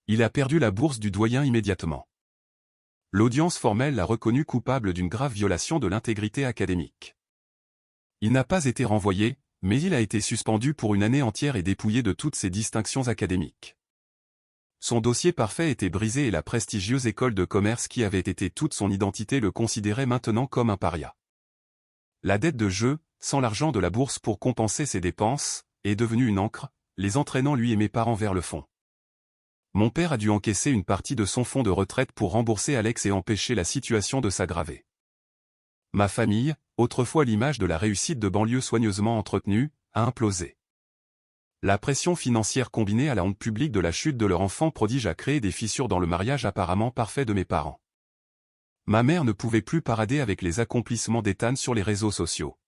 Il a perdu la bourse du doyen immédiatement. L'audience formelle l'a reconnu coupable d'une grave violation de l'intégrité académique. Il n'a pas été renvoyé, mais il a été suspendu pour une année entière et dépouillé de toutes ses distinctions académiques. Son dossier parfait était brisé et la prestigieuse école de commerce qui avait été toute son identité le considérait maintenant comme un paria. La dette de jeu, sans l'argent de la bourse pour compenser ses dépenses, est devenue une ancre, les entraînant lui et mes parents vers le fond. Mon père a dû encaisser une partie de son fonds de retraite pour rembourser Alex et empêcher la situation de s'aggraver. Ma famille, autrefois l'image de la réussite de banlieue soigneusement entretenue, a implosé. La pression financière combinée à la honte publique de la chute de leur enfant prodige a créé des fissures dans le mariage apparemment parfait de mes parents. Ma mère ne pouvait plus parader avec les accomplissements d'Ethan sur les réseaux sociaux.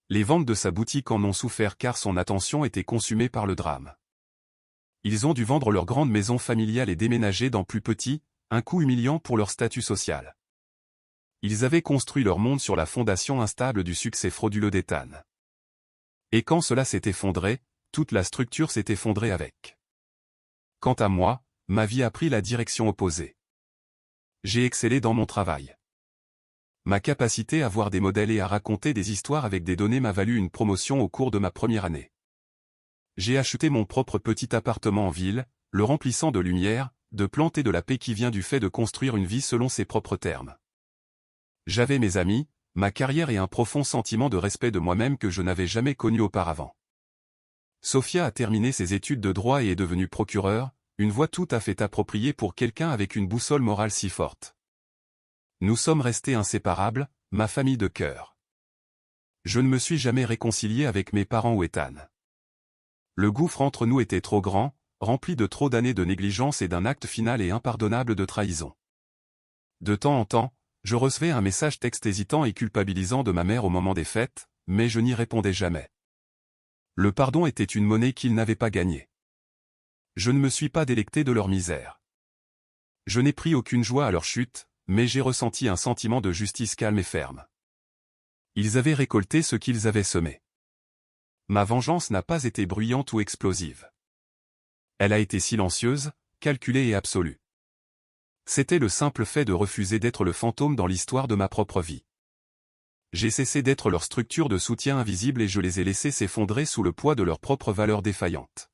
Les ventes de sa boutique en ont souffert car son attention était consumée par le drame. Ils ont dû vendre leur grande maison familiale et déménager dans plus petit, un coup humiliant pour leur statut social. Ils avaient construit leur monde sur la fondation instable du succès frauduleux d'Ethan. Et quand cela s'est effondré, toute la structure s'est effondrée avec. Quant à moi, ma vie a pris la direction opposée. J'ai excellé dans mon travail. Ma capacité à voir des modèles et à raconter des histoires avec des données m'a valu une promotion au cours de ma première année. J'ai acheté mon propre petit appartement en ville, le remplissant de lumière, de plantes et de la paix qui vient du fait de construire une vie selon ses propres termes. J'avais mes amis, ma carrière et un profond sentiment de respect de moi-même que je n'avais jamais connu auparavant. Sophia a terminé ses études de droit et est devenue procureure, une voie tout à fait appropriée pour quelqu'un avec une boussole morale si forte. Nous sommes restés inséparables, ma famille de cœur. Je ne me suis jamais réconcilié avec mes parents ou Ethan. Le gouffre entre nous était trop grand, rempli de trop d'années de négligence et d'un acte final et impardonnable de trahison. De temps en temps, je recevais un message texte hésitant et culpabilisant de ma mère au moment des fêtes, mais je n'y répondais jamais. Le pardon était une monnaie qu'ils n'avaient pas gagnée. Je ne me suis pas délecté de leur misère. Je n'ai pris aucune joie à leur chute, mais j'ai ressenti un sentiment de justice calme et ferme. Ils avaient récolté ce qu'ils avaient semé. Ma vengeance n'a pas été bruyante ou explosive. Elle a été silencieuse, calculée et absolue. C'était le simple fait de refuser d'être le fantôme dans l'histoire de ma propre vie. J'ai cessé d'être leur structure de soutien invisible et je les ai laissés s'effondrer sous le poids de leurs propres valeurs défaillantes.